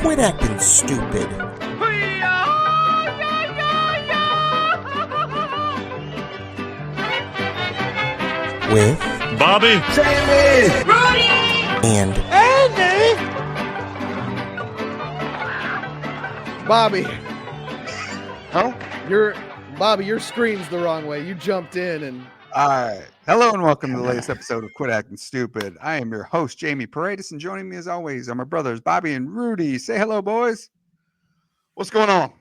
Quit acting stupid. With Bobby, Sammy, Rudy, and Andy, Bobby. Oh, Bobby, your screen's the wrong way. You jumped in and. all right. Hello and welcome to the latest episode of Quit Acting Stupid. I am your host, Jamie Paredes, and joining me as always are my brothers, Bobby and Rudy. Say hello, boys. what's going on?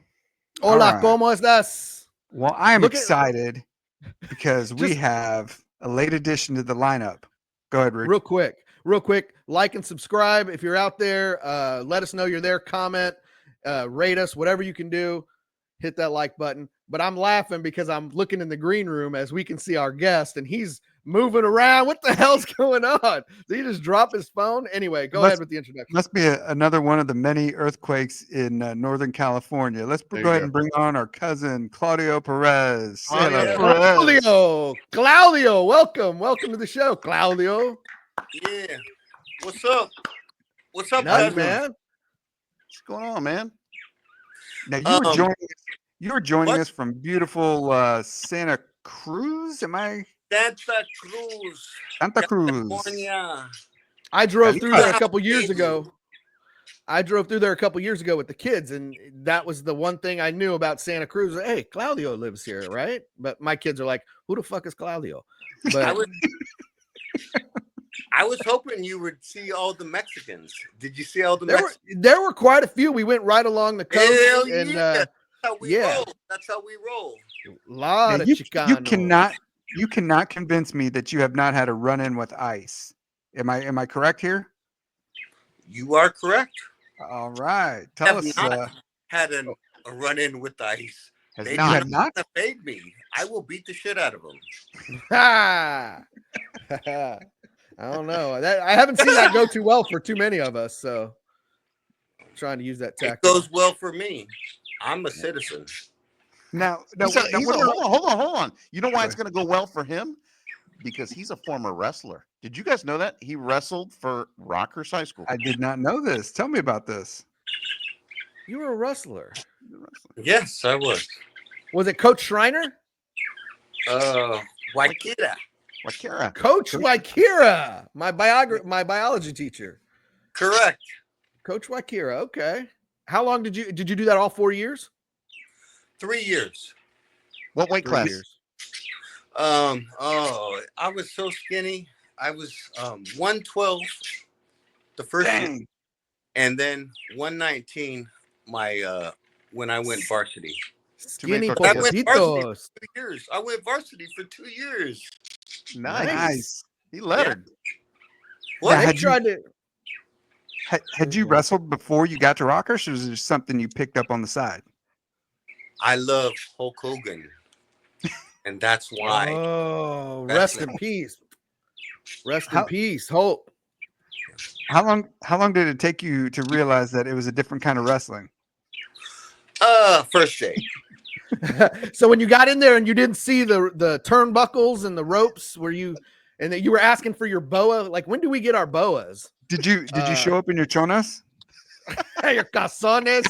Hola, All right. ¿cómo estás? Well, I am Look at- excited because we Just- have a late addition to the lineup. Go ahead, Rudy. Real quick, like and subscribe. If you're out there, let us know you're there. Comment, rate us, whatever you can do. Hit that like button. But I'm laughing because I'm looking in the green room as we can see our guest, and he's moving around. What the hell's going on? Did he just drop his phone? Anyway, go ahead with the introduction. Must be another one of the many earthquakes in Northern California. Let's go ahead and bring on our cousin, Claudio Perez. Say hello. Claudio, welcome to the show, Claudio. Yeah. What's up? What's up, Nothing, cousin? man. What's going on, man? Now you were joining what? us from beautiful Santa Cruz. Am I Santa Cruz, Santa Cruz? California. I drove through there a couple Wow. years ago. With the kids, and that was the one thing I knew about Santa Cruz. Hey, Claudio lives here, right? But my kids are like, "Who the fuck is Claudio?" But I was hoping you would see all the Mexicans. Did you see all the there Mexicans? were quite a few. We went right along the coast, Hell and yeah. That's how we yeah. roll. That's how we roll. a lot Now, of you Chicanos. cannot convince me that you have not had a run-in with ICE. Am I correct here? You are correct. All right. I Tell have us. not had a run-in with ICE. Has They not, do not? not fade me. I will beat the shit out of them. Ha! I don't know. I haven't seen that go too well for too many of us. So, I'm trying to use that It tactic. goes well for me. I'm a citizen. Now, Hold on. You know why it's Go going to go well for him? Because he's a former wrestler. Did you guys know that? He wrestled for Rockhurst High School. I did not know this. Tell me about this. You were a wrestler. Yes, I was. Was it Coach Schreiner? Waikira. Wakira. Coach Waikira, my biology teacher. Correct. Coach Waikira. Okay. How long did you do that? All 4 years? 3 years. What weight 3 class? years. I was so skinny. I was 112 the first year, Dang. and then 119 when I went varsity. Skinny I I went poquitos. 2 years. I went varsity for 2 years. Nice. He lettered. What? Now, They tried to. Had you wrestled before you got to Rockhurst, or was it something you picked up on the side? I love Hulk Hogan, and that's why. Oh, That's rest in peace. Rest How- in peace. Hope. How long did it take you to realize that it was a different kind of wrestling? First day. So when you got in there and you didn't see the turnbuckles and the ropes, and that you were asking for your boa, like when do we get our boas? Did you show up in your chonas? Your calzones.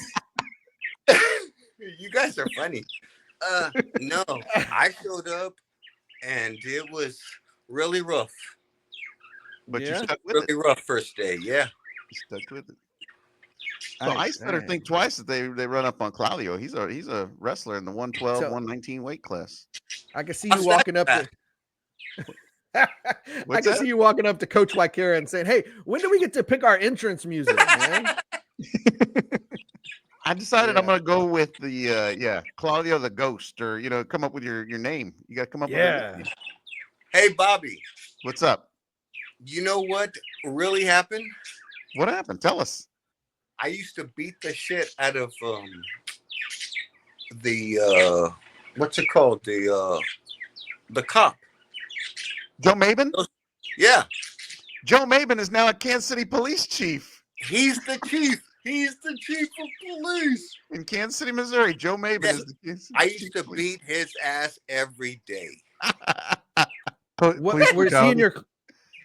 You guys are funny. No, I showed up and it was really rough. But Yeah. you stuck with it. Really rough first day. Yeah. You stuck with it. So ICE better Dang. think twice if they run up on Claudio. He's a wrestler in the 112, So- 119 weight class. I can see What's you walking up that? to. I What's can that? see you walking up to Coach Waikira and saying, "Hey, when do we get to pick our entrance music, man?" I decided I'm Yeah. gonna go with the Claudio the Ghost, or come up with your name. You gotta come up with a Yeah. nickname. Hey, Bobby, What's up? you know what really happened? What happened? Tell us. I used to beat the shit out of the what's it called? The cop. Joe Maben? Yeah, Joe Maben is now a Kansas City police chief he's the chief. He's the chief of police. in Kansas City, Missouri. Joe Maben Yes. is the Kansas City I chief used to of police. beat his ass every day. What Police was he in brutality. your?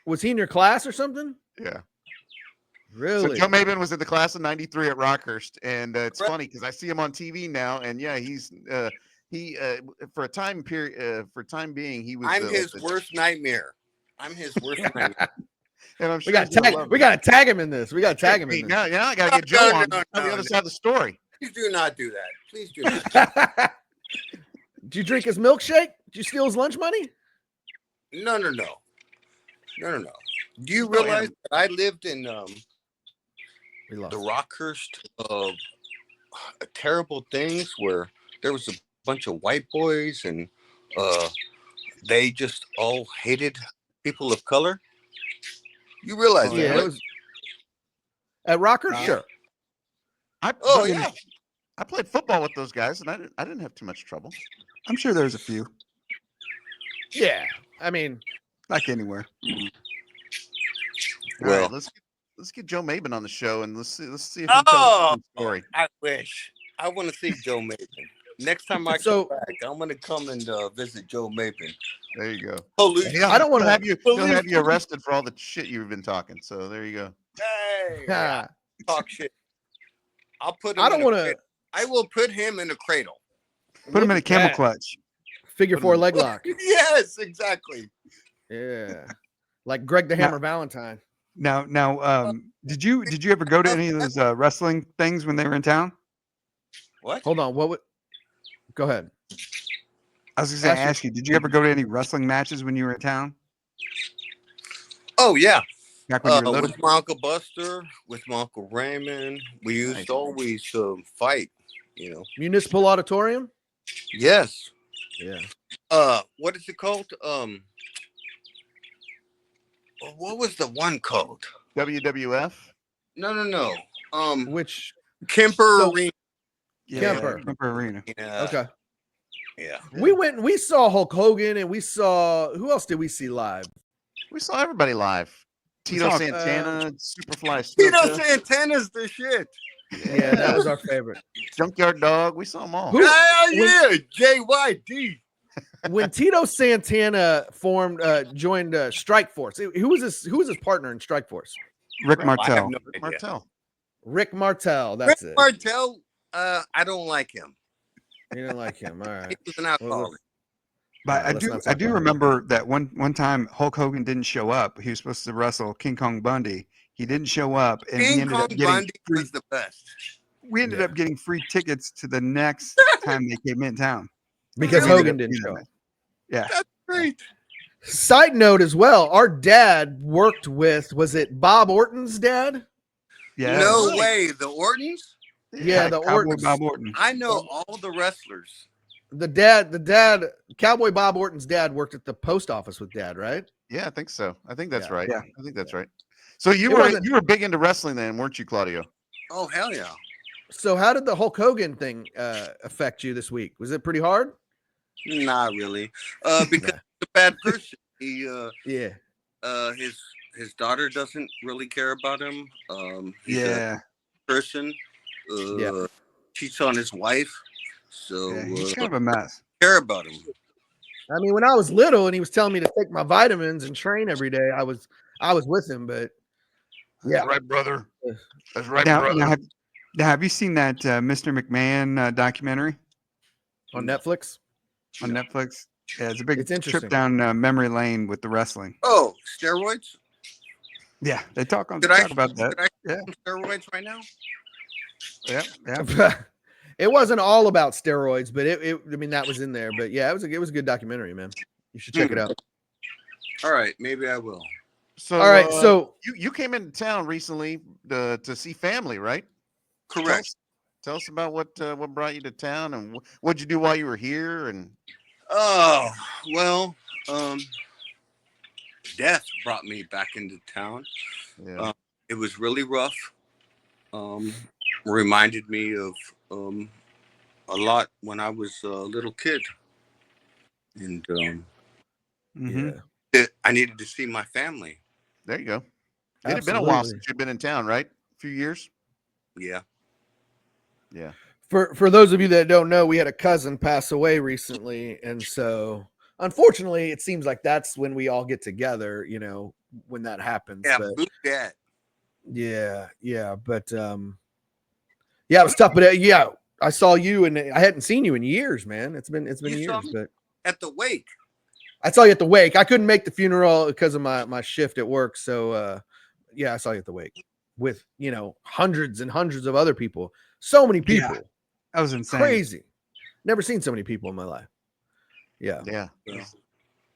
Was he in your class or something? Yeah. Really? Joe Maben was in the class of '93 at Rockhurst, and it's funny because I see him on TV now, and yeah, he's for a time period, for time being, he was. I'm his worst nightmare. I'm his worst nightmare. And I'm sure we got to tag him in this. We got to tag him in this. Now I got to get Joe on the other side of the story. Please do not do that. Please do not. Did you drink his milkshake? Did you steal his lunch money? No. Do you realize that I lived in the Rockhurst terrible things where there was a bunch of white boys and they just all hated people of color? You realize that? Yeah, Right? it was at Rockhurst. Sure. I played football with those guys, and I didn't have too much trouble. I'm sure there's a few, Yeah, I mean, like anywhere. All right, let's get Joe Maben on the show, and let's see if he tells the story. I wish. I want to see Joe Maben. Next time I come back, I'm going to come and visit Joe Maben. There you go. I don't want to have you. He'll have you arrested for all the shit you've been talking. So there you go. Hey, talk shit. I'll put him. I will put him in a cradle. Put him in a camel clutch. Figure 4 leg lock. Yes, exactly. Yeah, like Greg the Hammer Valentine. Now, did you ever go to any of those wrestling things when they were in town? What? Hold on. Go ahead. I was going to ask you, did you ever go to any wrestling matches when you were in town? Oh yeah. Back when you were little? With my Uncle Buster, with my Uncle Raymond, we used to always fight. You know. Municipal Auditorium. Yes. Yeah. What is it called? What was the one called? WWF. No. Which Kemper Arena. Yeah, Kemper Arena. Yeah. Okay. Yeah. We went and we saw Hulk Hogan, and we saw who else did we see live? We saw everybody live. Tito Santana, Superfly Tito Snuka, Santana's the shit. Yeah, that was our favorite. Junkyard Dog. We saw them all. Hell yeah, JYD. When Tito Santana joined Strike Force, who was his partner in Strike Force? Rick I Martel. have no idea. Martel. Rick Martel. That's Rick it. Martel. I don't like him. You didn't like him. All right. He was an alcoholic. But I do remember that one time Hulk Hogan didn't show up. He was supposed to wrestle King Kong Bundy. He didn't show up, and we ended up getting was the best. We ended up getting free tickets to the next time they came in town Because Hogan didn't show up. Yeah, that's great. Side note as well, our dad worked with, was it Bob Orton's dad? Yeah. No way. The Ortons? Yeah, the Ortons. Bob Orton. I know all the wrestlers. The dad, Cowboy Bob Orton's dad worked at the post office with Dad, right? Yeah, I think so. I think that's right. Yeah. I think that's right. So you were big into wrestling then, weren't you, Claudio? Oh, hell yeah. So how did the Hulk Hogan thing affect you this week? Was it pretty hard? Not really. Because he's a bad person. He his daughter doesn't really care about him. He's a person. Cheats on his wife. So he's kind of a mess. Care about him. I mean, when I was little and he was telling me to take my vitamins and train every day, I was with him, but yeah. That's right, brother. That's right, Now, brother. have you seen that Mr. McMahon documentary On Netflix? On Netflix? Yeah, it's a big interesting. trip down memory lane with the wrestling. Oh, steroids? Yeah, they talk about that. Did I take some steroids right now? Yeah. It wasn't all about steroids, but I mean, that was in there. But yeah, it was a good documentary, man. You should check it out. All right, maybe I will. So, all right, so you came into town recently to see family, right? Correct. Tell us about what brought you to town and what'd you do while you were here. And oh well, death brought me back into town. Yeah. It was really rough. Reminded me of a lot when I was a little kid, and I needed to see my family. There you go. It had been a while since you've been in town, right? A few years. Yeah. For those of you that don't know, we had a cousin pass away recently, and so unfortunately, it seems like that's when we all get together. You know, when that happens. Yeah, but, boot that. Yeah, but yeah, it was tough. But yeah, I saw you, and I hadn't seen you in years, man. It's been You saw years, me but at the wake. I saw you at the wake. I couldn't make the funeral because of my shift at work. So yeah, I saw you at the wake with hundreds and hundreds of other people. So many people. Yeah, that was insane. Crazy. Never seen so many people in my life. Yeah. Yeah.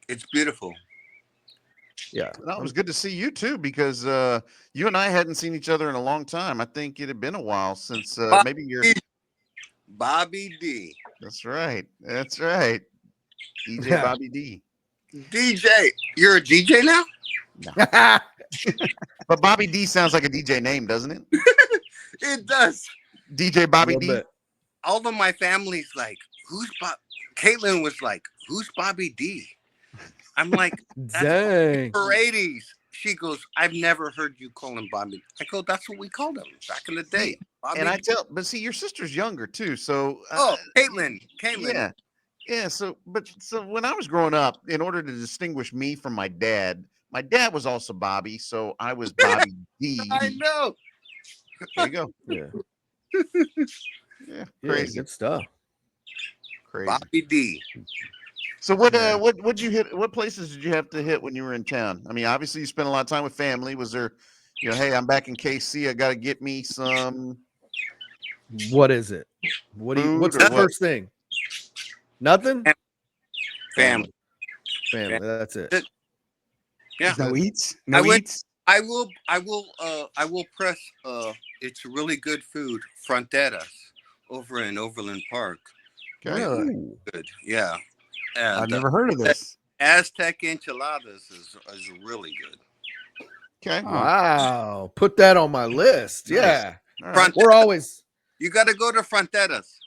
It's beautiful. Yeah. No, it was good to see you too, because you and I hadn't seen each other in a long time. I think it had been a while since maybe you're Bobby D. That's right. That's right. DJ Bobby D. DJ. You're a DJ now? No. But Bobby D sounds like a DJ name, doesn't it? It does. DJ Bobby D. Bit. All of my family's like, who's Bob? Caitlin was like, who's Bobby D? I'm like, dang. for 80s. She goes, I've never heard you call him Bobby. I go, that's what we called him back in the day. Bobby And I D. but see, your sister's younger too. So Caitlin. Yeah. So when I was growing up, in order to distinguish me from my dad was also Bobby. So I was Bobby D. I know. There you go. Yeah. Yeah. Yeah, Crazy. good stuff. Crazy. Bobby D. So what you hit? What places did you have to hit when you were in town? I mean, obviously you spent a lot of time with family. Was there, hey, I'm back in KC. I got to get me some. What is it? What's the first thing? Nothing. Family. That's it. Yeah. No eats. I went- Eats. I will press. It's really good food. Fronteras over in Overland Park. Okay. Really? Good. Yeah. I've And, never heard of this. Aztec enchiladas is really good. Okay. Wow. Put that on my list. Nice. Yeah. All right. We're always You got to go to Fronteras.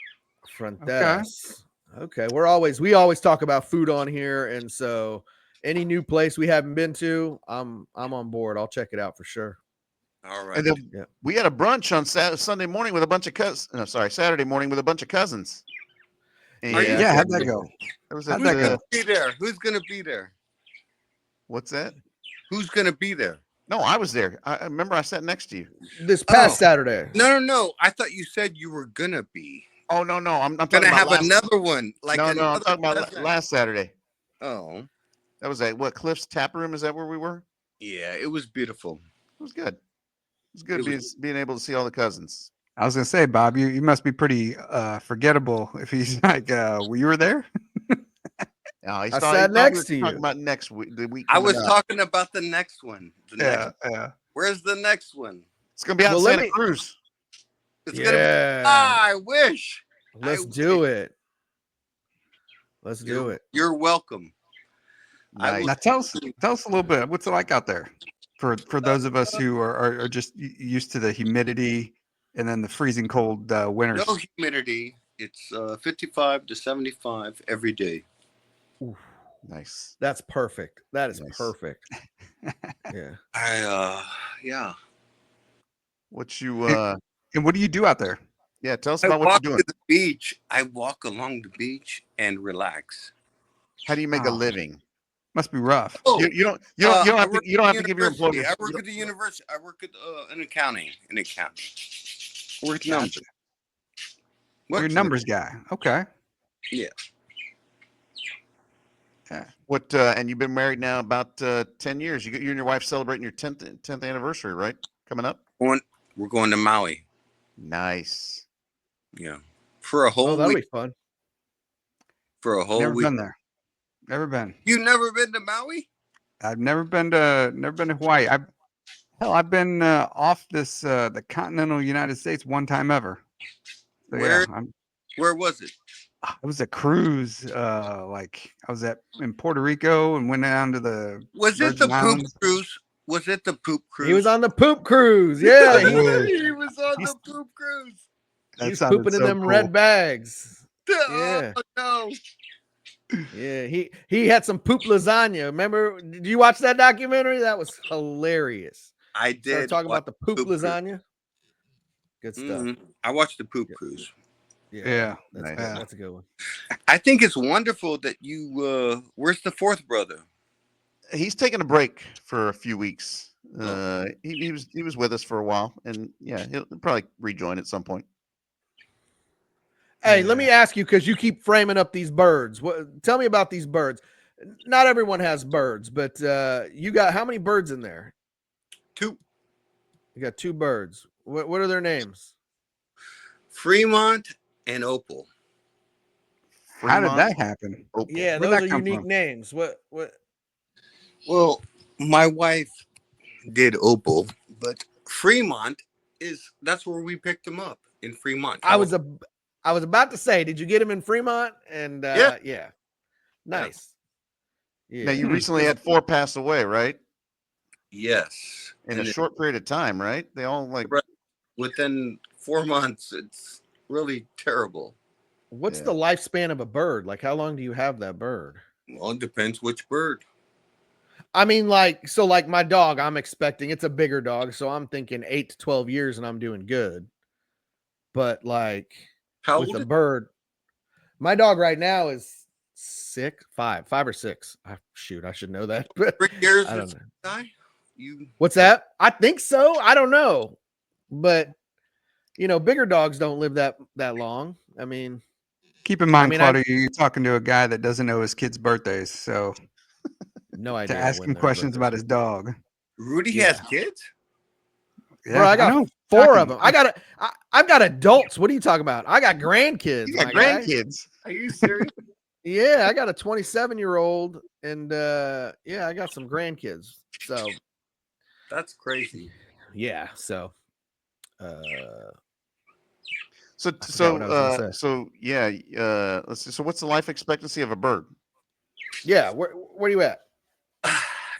Fronteras. Okay. We always talk about food on here, and so any new place we haven't been to, I'm on board. I'll check it out for sure. All right. And then we had a brunch on Sunday morning with a bunch of cousins. No, sorry, Saturday morning with a bunch of cousins. And Yeah, how'd that go? It was How'd at that go? Be there. Who's gonna be there? What's that? Who's gonna be there? No, I was there. I remember I sat next to you. This past Saturday. No. I thought you said you were gonna be. Oh no, I'm talking Gonna about have another one. Like no, I'm another talking about cousin. last Saturday. Oh, That was at Cliff's Tap Room. Is that where we were? yeah. It was beautiful. It was good. It was good being able to see all the cousins. I was gonna say, Bob, you must be pretty forgettable if he's like, well, you were there. No, I sat next to you. Talking about next week, the week. I was coming up. talking about the next one. Yeah. Where's the next one? It's gonna be out in Santa Cruz. It's gonna be. I wish. Let's do it. Let's do it. You're welcome. Nice. Now tell us a little bit. What's it like out there for those of us who are just used to the humidity and then the freezing cold winters? No humidity. It's 55 to 75 every day. Oof. Nice. That's perfect. That is Nice. perfect. Yeah. Yeah. What you And what do you do out there? yeah, tell us I about what walk you're to doing. the beach. I walk along the beach and relax. How do you make a living? Must be rough. Oh, You don't have I to work at give your the employer. university. I work at the university. I work at in accounting. I work at numbers. You're a numbers guy. Okay. Yeah. Yeah. What and you've been married now about 10 years. You and your wife celebrating your 10th anniversary, right? Coming up. We're going to Maui. Nice. Yeah. For a whole That'll week. be fun. For a whole Never week. been there. Never been. You never been to Maui? I've never been to Hawaii. I've been off the continental United States one time ever. So, Where was it? it was a cruise. Like I was in Puerto Rico and went down to the. Was it Virgin the Islands. poop cruise? Was it the poop cruise? He was on the poop cruise. Yeah. He was on the poop cruise. He was sounded pooping in so them cool. red bags. Oh, Yeah. no. Yeah, he had some poop lasagna. Remember? Did you watch that documentary? That was hilarious. I Started did. talking about the poop Poop cruise. lasagna. Good stuff. Mhm. I watched the poop cruise. Yeah. That's a good one. I think it's wonderful that you. Where's the fourth brother? He's taking a break for a few weeks. He was with us for a while, and yeah, he'll probably rejoin at some point. Hey, let me ask you, because you keep framing up these birds. Tell me about these birds. Not everyone has birds, but you got how many birds in there? 2. You got 2 birds. What are their names? Fremont and Opal. How did Fremont, that happen? Opal. Yeah, Where'd those that are come unique from? names. What? Well, my wife did Opal, but Fremont that's where we picked them up, in Fremont, I was California. about to say, did you get him in Fremont? And yeah, nice. Now Yeah, you recently had 4 pass away, right? Yes. In a And short period of time, right? They all within 4 months, it's really terrible. What's Yeah. the lifespan of a bird? Like, how long do you have that bird? Well, it depends which bird. I mean, like my dog, I'm expecting it's a bigger dog, so I'm thinking 8 to 12 years, and I'm doing good. But like How with old a is bird, my dog right now is 5 or 6. Shoot, I should know that, but 3 years I don't with know. guy? You What's that? I think so. I don't know, but bigger dogs don't live that long. I mean, Keep in mind, I Claudio, you're talking to a guy that doesn't know his kids' birthdays, so no to idea ask when him their questions birthdays about are. his dog. Rudy has Yeah. kids? Bro, Yeah, I got know. 4 of Shocking. them. I've got adults. What are you talking about? I got grandkids. You got My guy. grandkids. Are you serious? Yeah, I got a 27-year-old, and yeah, I got some grandkids. So That's crazy. yeah, so So I forgot what I was gonna say. so yeah, let's see. So what's the life expectancy of a bird? Yeah, where are you at?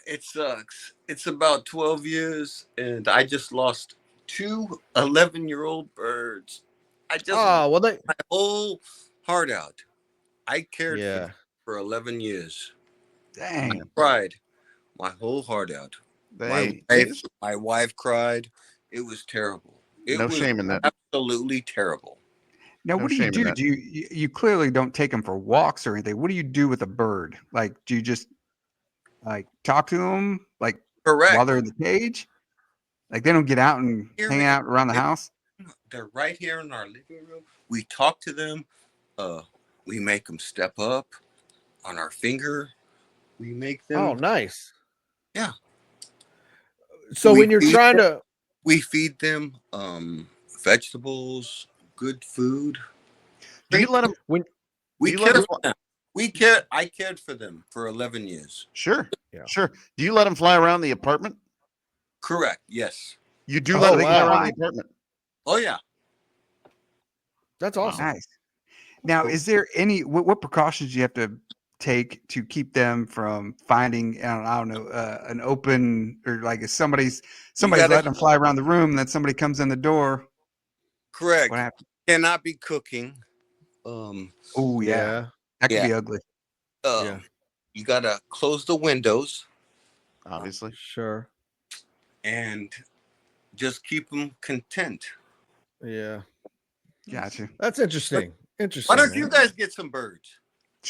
It sucks. It's about 12 years, and I just lost 2 11-year-old birds. I just Oh, well, they. my whole heart out. I cared for Yeah, them for 11 years. I Dang. cried my whole heart out. Hey, My wife cried. It was terrible. It no was shame in that. absolutely terrible. Now, No what do you shame in do? that. You clearly don't take them for walks or anything. What do you do with a bird? Like, do you just like talk to them like while Correct. they're in the cage? Like they don't get out and hang out around the house? They're right here in our living room. We talk to them. We make them step up on our finger. We make them. Oh, nice. Yeah. So when you're trying to, we feed them vegetables, good food. Do you let them? We you let care 'em for them. I cared for them for 11 years. Sure, Yeah. sure. Do you let them fly around the apartment? Correct. Yes. You do Oh, let so them they fly can around fly? the apartment. Oh yeah. that's awesome. Nice. Now, is there any what precautions do you have to take to keep them from finding I don't know an open or like if somebody's letting them fly around the room, and then somebody comes in the door? Correct. What happens? Cannot be cooking. Oh Yeah, that could be ugly. yeah, You gotta close the windows Obviously. sure. and just keep them content. Yeah, Gotcha. that's interesting. Why Interesting. don't Man. you guys get some birds?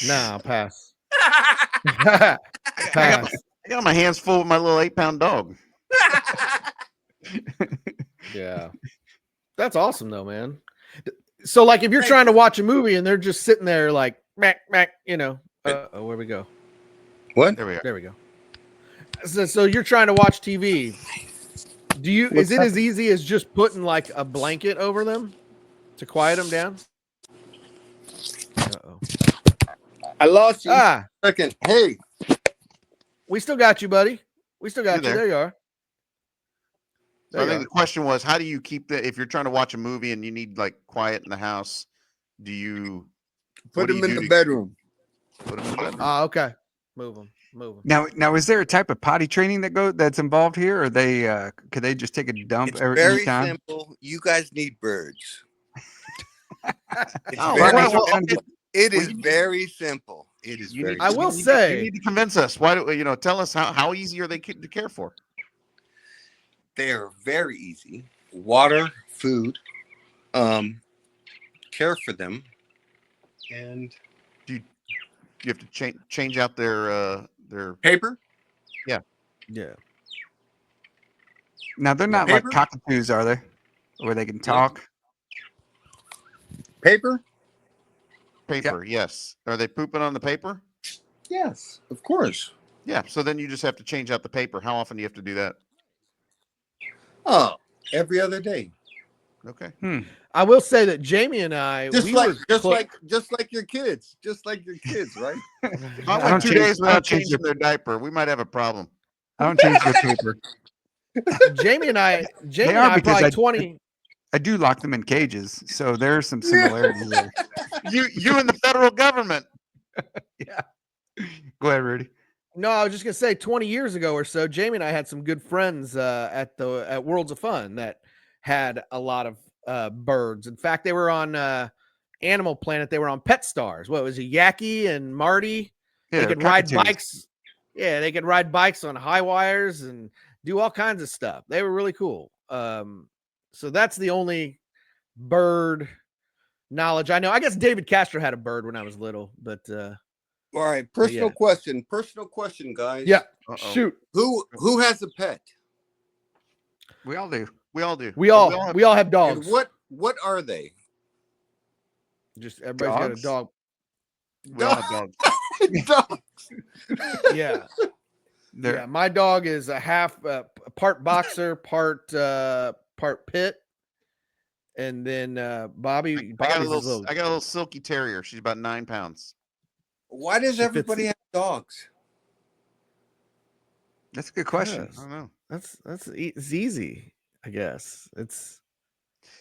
Nah, pass. I Pass. got my hands full with my little 8-pound dog. Yeah, that's awesome though, man. So, like, if you're trying to watch a movie and they're just sitting there, like, mac, where we go? What? There we are. There we go. So you're trying to watch TV. Is it as easy as just putting like a blanket over them to quiet them down? Uh-oh. I lost you. Second. Hey. We still got you, buddy. We still got you. There. There you are. So I think the question was, how do you keep if you're trying to watch a movie and you need like quiet in the house, do you put them in the bedroom? Put them in the bedroom. Okay. Move them. Now, is there a type of potty training that's involved here, or they could they just take a dump It's every very time? simple. You guys need birds. It is very simple. It is very. I will you say, need to convince us. Why do tell us how easy are they to care for? They are very easy. Water, food, care for them, and do you have to change out their paper? yeah. Now they're not Paper? like cockatoos, are they? Where they can talk. Paper? Paper, yes. Are they pooping on the paper? Yes, of course. Yeah. So then you just have to change out the paper. How often do you have to do that? Oh, every other day. Okay. I will say that Jamie and I, Just like your kids. Just like your kids, right? If I I went don't 2 change- days I without don't change changing their diaper, we might have a problem. I don't change their paper. Jamie and I, They are because probably I 20. I do lock them in cages, so there's some similarities there. You and the federal government. Yeah. Go ahead, Rudy. No, I was just gonna say 20 years ago or so, Jamie and I had some good friends at Worlds of Fun that had a lot of birds. In fact, they were on Animal Planet. They were on Pet Stars. What was it, Yaki and Marty? Yeah, They could ride cockatoos. bikes. Yeah, they could ride bikes on high wires and do all kinds of stuff. They were really cool. So that's the only bird knowledge I know. I guess David Castro had a bird when I was little, but All right. Personal question, guys. yeah. Uh-oh. Shoot. Who has a pet? We all do. We all do. We all have dogs. And what are they? Just everybody's Dogs? got a dog. We all have dogs. Dogs. Yeah. They're, Yeah, my dog is a half part boxer, part pit, and then Bobby's I got a his little silky terrier. She's about 9 pounds. Why does She fits everybody have dogs? That's a good question. Yes. I don't know. It's easy, I guess. It's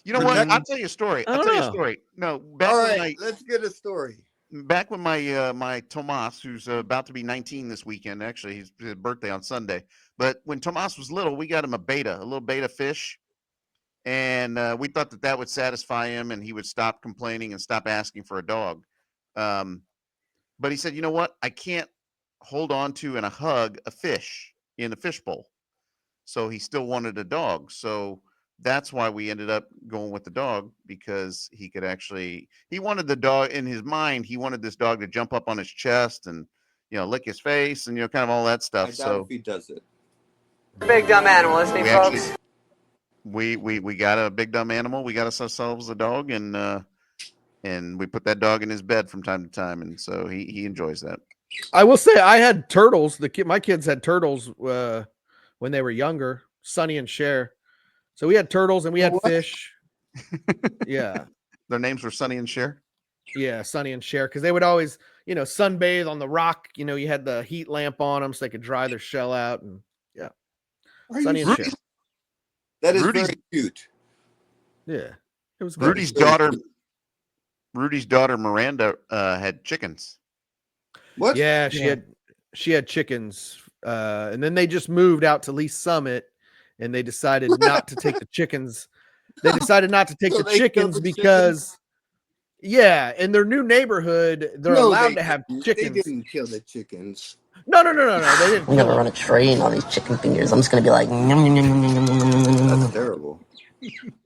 You know what? I'll tell you a story. I I'll don't tell you a know. story. No, All back right, let's get a story. when my Tomas, who's about to be 19 this weekend, actually, his birthday on Sunday. But when Tomas was little, we got him a little beta fish, and we thought that would satisfy him, and he would stop complaining and stop asking for a dog. But he said, you know what? I can't hold on to and hug a fish in a fishbowl. So he still wanted a dog. So that's why we ended up going with the dog, because he wanted the dog in his mind. He wanted this dog to jump up on his chest and, lick his face and, kind of all that stuff. I doubt So if he does it. Big dumb animal, isn't he, folks? we got a big dumb animal. We got ourselves a dog, and we put that dog in his bed from time to time, and so he enjoys that. I will say I had turtles. My kids had turtles when they were younger, Sonny and Cher. So we had turtles and we had fish. Yeah. Their names were Sonny and Cher. Yeah, Sonny and Cher, because they would always, sunbathe on the rock. You had the heat lamp on them so they could dry their shell out, and yeah, Sonny and Cher. That is Rudy's- very cute. Yeah, it was good. Rudy's daughter Miranda had chickens. What? Yeah, she had chickens, and then they just moved out to Lee Summit, and they decided not to take the chickens. They decided not to take So the they chickens killed the because, yeah, in their new neighborhood, they're allowed to have chickens. They didn't kill the chickens. No, they didn't. I'm gonna run a train on these chicken fingers. I'm just gonna be like, "Nyum, nyum, nyum, nyum, nyum, nyum, nyum, nyum." That's terrible.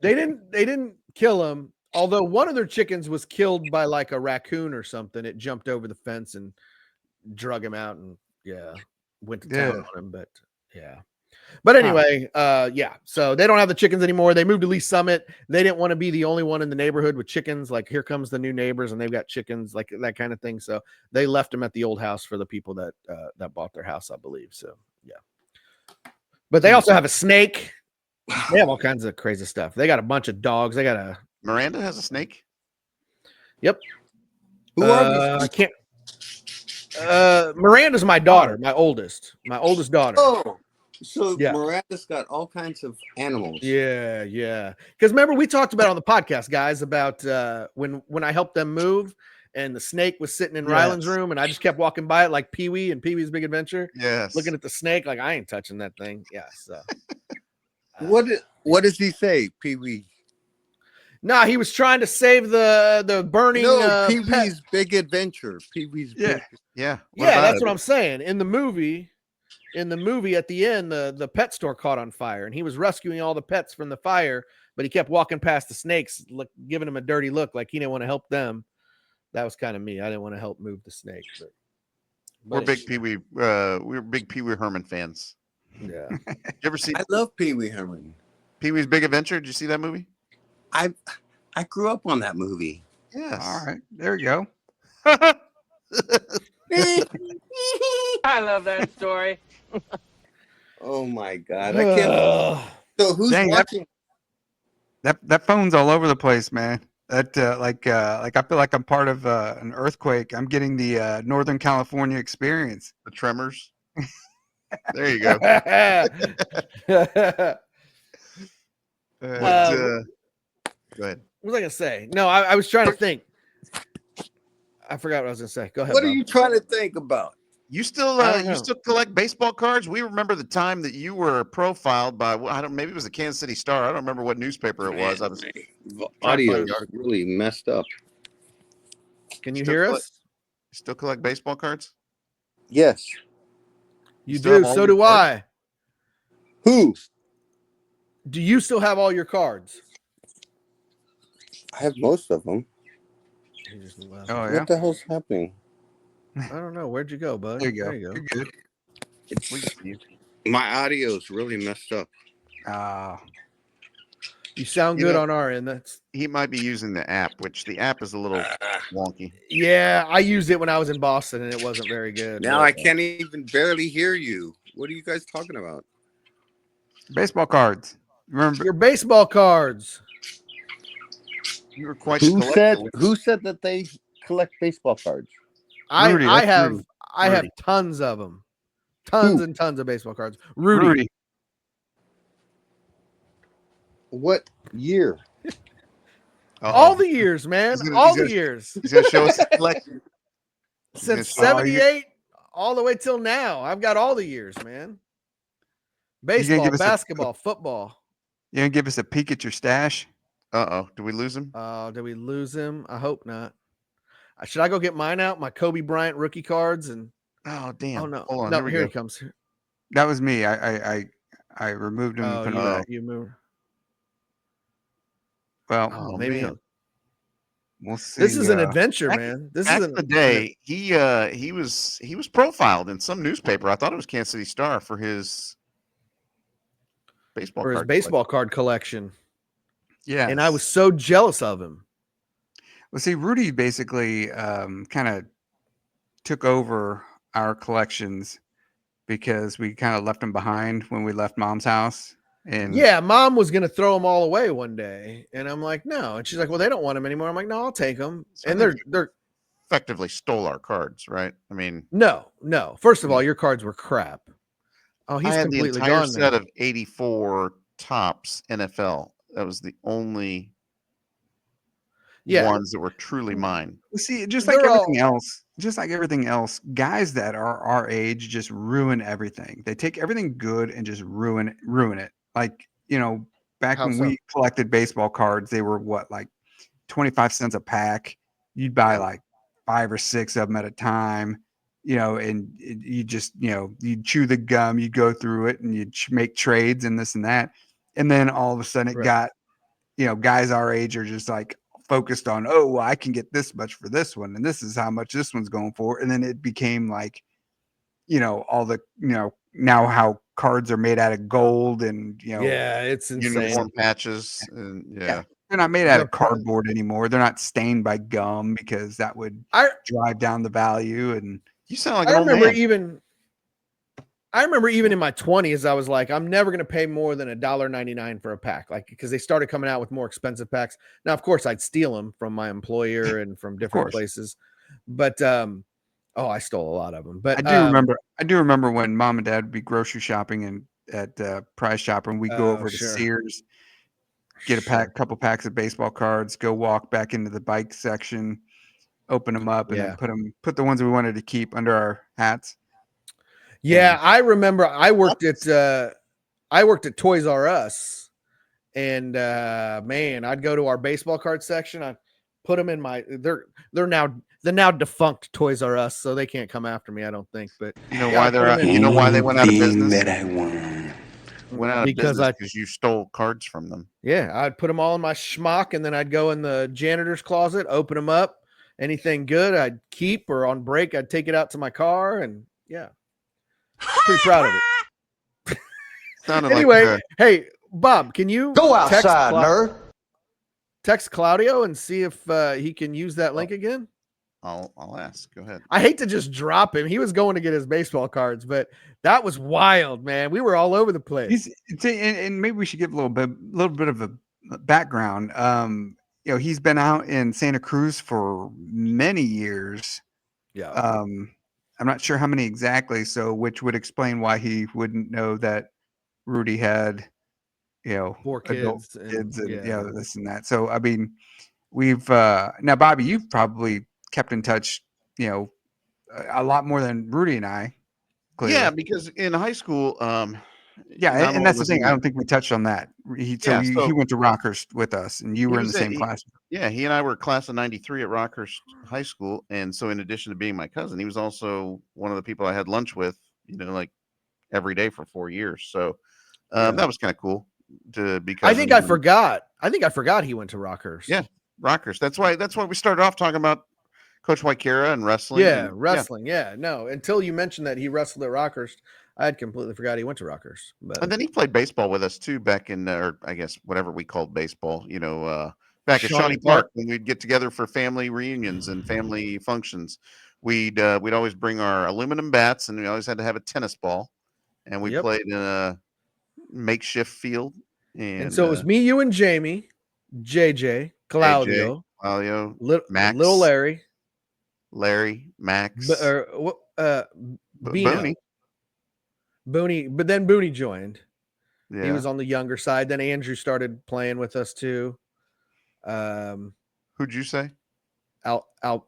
They didn't kill them. Although one of their chickens was killed by like a raccoon or something. It jumped over the fence and drug him out, and went to town on him. But but anyway, so they don't have the chickens anymore. They moved to Lee Summit. They didn't want to be the only one in the neighborhood with chickens. Like, here comes the new neighbors and they've got chickens, like that kind of thing. So they left them at the old house for the people that bought their house, I believe. So but they also have a snake. They have all kinds of crazy stuff. They got a bunch of dogs. They got Miranda has a snake. Yep. Who are these? I can't. Miranda's my daughter, my oldest daughter. Oh, so Yeah. Miranda's got all kinds of animals. Yeah. Because remember, we talked about on the podcast, guys, about when I helped them move, and the snake was sitting in Ryland's room, and I just kept walking by it like Pee-wee and Pee-wee's Big Adventure. Yes. Looking at the snake, like, I ain't touching that thing. Yeah. So What does he say, Pee-wee? nah, he was trying to save the burning. No, pet. Pee-wee's Big Adventure. Pee-wee's Big. Yeah. Yeah, that's what I'm saying. In the movie at the end, the pet store caught on fire, and he was rescuing all the pets from the fire, but he kept walking past the snakes, giving them a dirty look, like he didn't want to help them. That was kind of me. I didn't want to help move the snake. We're big Pee Wee. We're big Pee Wee Herman fans. Yeah. You ever see I love Pee Wee Herman. Pee-wee's Big Adventure? Did you see that movie? I grew up on that movie. Yes. All right, there you go. I love that story. Oh my God, I can't. So who's Dang, watching? that phone's all over the place, man. That like I feel like I'm part of an earthquake. I'm getting the Northern California experience. The Tremors. There you go. But, go ahead. What was I gonna say? No, I was trying to think. I forgot what I was gonna say. Go ahead. What are Bob. you trying to think about? You still I don't you know. still collect baseball cards? We remember the time that you were profiled by maybe it was the Kansas City Star. I don't remember what newspaper it was. I was The Trying to audio find is the article. really messed up. Can you Still hear collect- us? still collect baseball cards? Yes. You still have do. all So your do cards? I. Who? Do you still have all your cards? I have most of them. He just left. Oh yeah, What the hell's happening? I don't know. Where'd you go, bud? there you go. There you go. You're good. My audio is really messed up. You sound You good know- on our end. That's He might be using the app, which the app is a little wonky. yeah. I used it when I was in Boston, and it wasn't very good. Now but, I can't even barely hear you. What are you guys talking about? Baseball cards. Remember? your baseball cards. You were quite the collector. Who said that they collect baseball cards? Rudy, I that's have Rudy. I have Rudy. tons of them. Tons Who? and tons of baseball cards. Rudy. What year? All the years, man. He's gonna- All he's the gonna- years. He's going to show us his collection. Since gonna show- 78 all the way till now. I've got all the years, man. gonna Baseball, give us a- basketball, football. You gonna give us a peek at your stash? Uh-oh. Did we lose him? Did we lose him? I hope not. Should I go get mine out? My Kobe Bryant rookie cards and Oh, damn. oh no. Hold on. No, Here we here go. he comes. That was me. I removed him and Oh, put him you, back. you move. Well, Oh, Oh, maybe man. he'll- we'll see. this is an adventure, back- man. This Back is in the day, he was profiled in some newspaper. I thought it was Kansas City Star for his baseball for his card baseball card collection. Yeah. And I was so jealous of him. Well, see, Rudy basically kind of took over our collections because we kind of left them behind when we left Mom's house. And Yeah, Mom was gonna throw them all away one day, and I'm like, no. And she's like, well, they don't want them anymore. I'm like, no, I'll take them. So And they they're effectively stole our cards, right? I mean, no. First of all, your cards were crap. Oh, I he's had the completely entire gone set now. of 84 tops NFL. That was the only Yeah, ones that were truly mine. see, just like They're everything else, guys that are our age just ruin everything. They take everything good and just ruin it. Like, back How when so? we collected baseball cards, they were what, like 25 cents a pack. You'd buy like 5 or 6 of them at a time, and you just, you'd chew the gum, you go through it and you'd make trades and this and that. And then all of a sudden it Right. got, guys our age are just like focused on, oh, well, I can get this much for this one. And this is how much this one's going for. And then it became like, all the, now how cards are made out of gold and, yeah, it's insane. Uniform patches. And they're not made out of The pro- cardboard anymore. They're not stained by gum because that would I drive down the value. And you sound like I an old remember man. even in my 20s, I was like, I'm never going to pay more than $1.99 for a pack, like because they started coming out with more expensive packs. Now, of course, I'd steal them from my employer and from different course. places, but I stole a lot of them. But I do remember when Mom and Dad would be grocery shopping and at Price Chopper, and we go over to sure. Sears, get couple packs of baseball cards, go walk back into the bike section, open them up, and Yeah. then put the ones we wanted to keep under our hats. Yeah, I remember I worked at Toys R Us, and man, I'd go to our baseball card section. I'd put them in they're now the now defunct Toys R Us, so they can't come after me, I don't think. But You know yeah, why I put 'em they're in. you know why they went out of business? That I want. Went out of Because business because you stole cards from them. Yeah, I'd put them all in my schmuck, and then I'd go in the janitor's closet, open them up. Anything good, I'd keep, or on break, I'd take it out to my car, and yeah, pretty proud of it. Sounded Anyway, like hey, Bob, can you Go outside, nerd. text Claudio and see if he can use that link again? I'll ask. Go ahead. I hate to just drop him. He was going to get his baseball cards, but that was wild, man. We were all over the place. And maybe we should give a little bit of a background. He's been out in Santa Cruz for many years. Yeah. I'm not sure how many exactly, so which would explain why he wouldn't know that Rudy had, 4 adult kids and this and that. So I mean, we've now, Bobby, you've probably kept in touch, a lot more than Rudy and I. Clearly. Yeah, because in high school, yeah, and that's the thing. I don't think we touched on that. He went to Rockhurst with us, and you were in the same class. Yeah, he and I were class of '93 at Rockhurst High School, and so in addition to being my cousin, he was also one of the people I had lunch with, like every day for 4 years. So that was kind of cool to be. I think I forgot. He went to Rockhurst. Yeah, Rockhurst. That's why we started off talking about Coach Waikira and wrestling. Yeah, wrestling. Yeah, no. Until you mentioned that he wrestled at Rockhurst, I had completely forgot he went to Rockhurst. And then he played baseball with us too back in, or I guess whatever we called baseball. Back at Shawnee Park when we'd get together for family reunions and family functions. We'd always bring our aluminum bats, and we always had to have a tennis ball, and we played in a makeshift field. And so it was me, you, and Jamie, JJ, Claudio, Max, little Larry, Max, Bino. Booney, but then Booney joined. Yeah. He was on the younger side. Then Andrew started playing with us too. Who'd you say?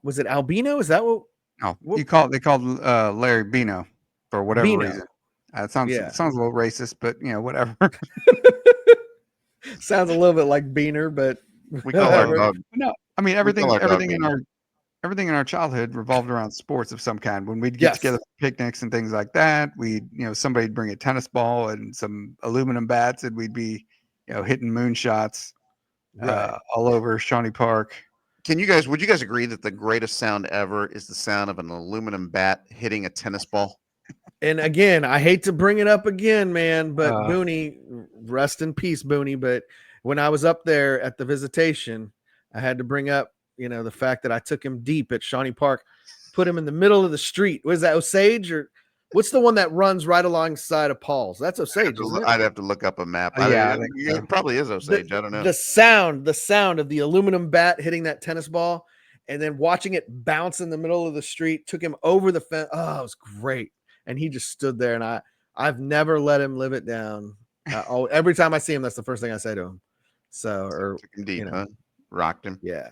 Was it Albino? Is that what? Oh, they called Larry Bino for whatever reason. It sounds a little racist, but whatever. Sounds a little bit like Beaner, but we call our dog. No, I mean everything in our childhood revolved around sports of some kind. When we'd get together for picnics and things like that, somebody'd bring a tennis ball and some aluminum bats, and we'd be, hitting moonshots all over Shawnee Park. Would you guys agree that the greatest sound ever is the sound of an aluminum bat hitting a tennis ball? And again, I hate to bring it up again, man, but Booney, rest in peace, Booney. But when I was up there at the visitation, I had to bring up, the fact that I took him deep at Shawnee Park, put him in the middle of the street. Was that Osage, or what's the one that runs right alongside of Paul's? That's Osage. I'd have to look up a map. It probably is Osage. I don't know. The sound of the aluminum bat hitting that tennis ball and then watching it bounce in the middle of the street took him over the fence. Oh, it was great. And he just stood there, and I've never let him live it down. Every time I see him, that's the first thing I say to him. Took him deep, huh? Rocked him. Yeah.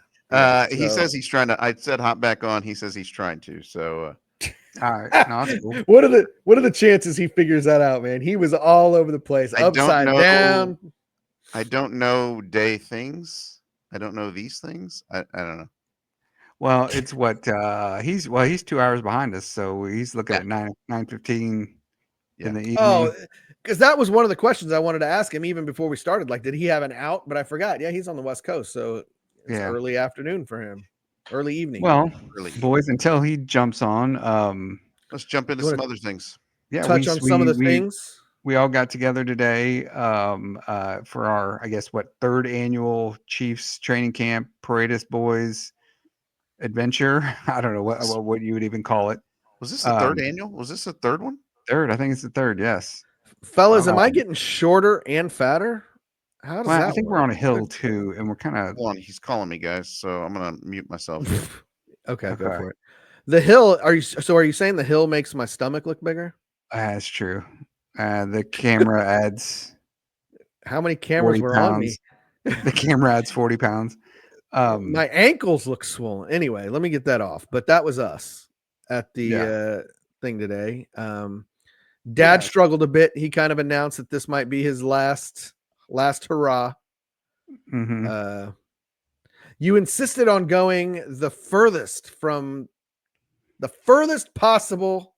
He says he's trying to. I said hop back on. He says he's trying to. So, all right. No, that's cool. What are the chances he figures that out, man? He was all over the place, upside down. I don't know things. I don't know these things. I don't know. Well, it's what he's 2 hours behind us, so he's looking at 9:15 in the evening. Oh, because that was one of the questions I wanted to ask him even before we started. Like, did he have an out? But I forgot. Yeah, he's on the West Coast, so it's early afternoon for him, early evening. Well, boys, until he jumps on, let's jump into some other things. Yeah, touch on some of the things. We all got together today for our, I guess, third annual Chiefs training camp, Paredes Boys adventure. I don't know what you would even call it. Was this the third annual? Was this the third one? Third, I think it's the third. Yes, fellas, am I getting shorter and fatter? How does that? I think we're on a hill too, and we're kind of. Hold on, he's calling me, guys. So I'm gonna mute myself. Okay, go for it. The hill. Are you saying the hill makes my stomach look bigger? That's true. The camera adds. How many cameras were on me? The camera adds 40 pounds. My ankles look swollen. Anyway, let me get that off. But that was us at the thing today. Dad struggled a bit. He kind of announced that this might be his last hurrah. Mm-hmm. You insisted on going the furthest possible.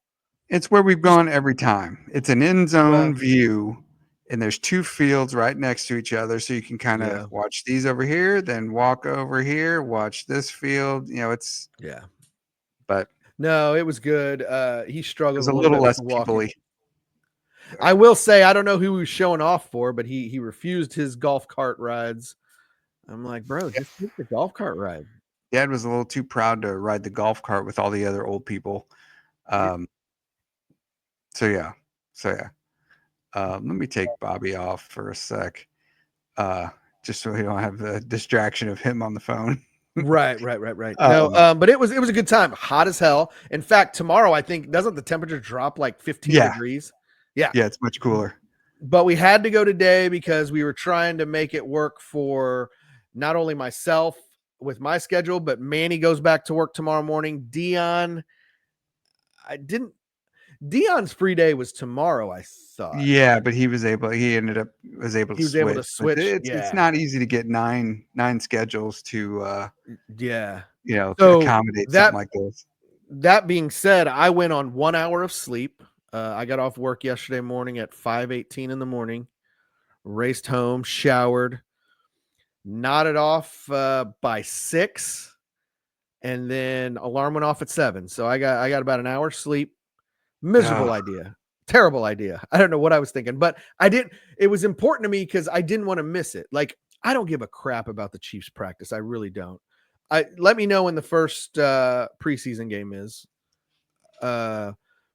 It's where we've gone every time. It's an end zone view. And there's two fields right next to each other. So you can kind of watch these over here, then walk over here, watch this field. But no, it was good. He struggled a little less people-y. I will say, I don't know who he was showing off for, but he refused his golf cart rides. I'm like, bro, just take the golf cart ride. Dad was a little too proud to ride the golf cart with all the other old people. So yeah. Let me take Bobby off for a sec, just so we don't have the distraction of him on the phone. Right. No, but it was a good time. Hot as hell. In fact, tomorrow I think doesn't the temperature drop like 15 degrees? Yeah, it's much cooler. But we had to go today because we were trying to make it work for not only myself with my schedule, but Manny goes back to work tomorrow morning. Dion's free day was tomorrow, I thought. Yeah, but he was able to switch. It's not easy to get nine schedules to accommodate something like this. That being said, I went on 1 hour of sleep. I got off work yesterday morning at 5:18 in the morning, raced home, showered, nodded off by 6, and then alarm went off at 7. So I got about an hour sleep. Miserable idea. Terrible idea. I don't know what I was thinking, but it was important to me because I didn't want to miss it. Like, I don't give a crap about the Chiefs practice. I really don't. Let me know when the first preseason game is.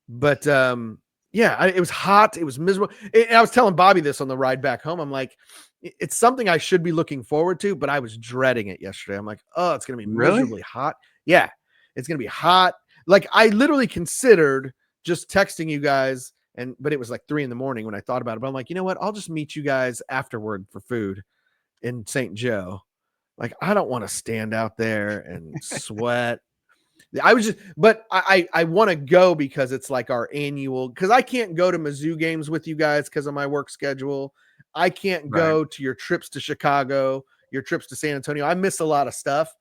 But it was hot. It was miserable. And I was telling Bobby this on the ride back home. I'm like, it's something I should be looking forward to, but I was dreading it yesterday. I'm like, oh, it's going to be miserably hot. Yeah, it's going to be hot. Like, I literally considered just texting you guys, but it was like 3 a.m. when I thought about it. But I'm like, you know what? I'll just meet you guys afterward for food in St. Joe. Like, I don't want to stand out there and sweat. I want to go because it's like our annual, because I can't go to Mizzou games with you guys because of my work schedule. I can't go to your trips to Chicago, your trips to San Antonio. I miss a lot of stuff.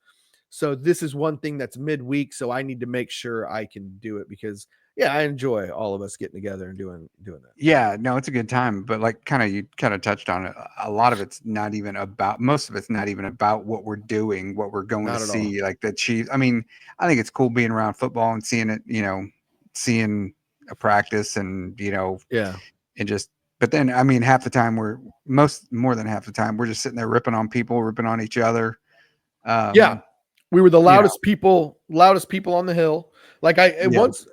So this is one thing that's midweek. So I need to make sure I can do it because I enjoy all of us getting together and doing that. Yeah, no, it's a good time. But like you kind of touched on it. A lot of it's not even about, most of it's not even about what we're doing, what we're going to see. Like the Chiefs. I mean, I think it's cool being around football and seeing it, seeing a practice and, and just, but then, I mean, half the time more than half the time, we're just sitting there ripping on people, ripping on each other. We were the loudest people on the hill. Like once,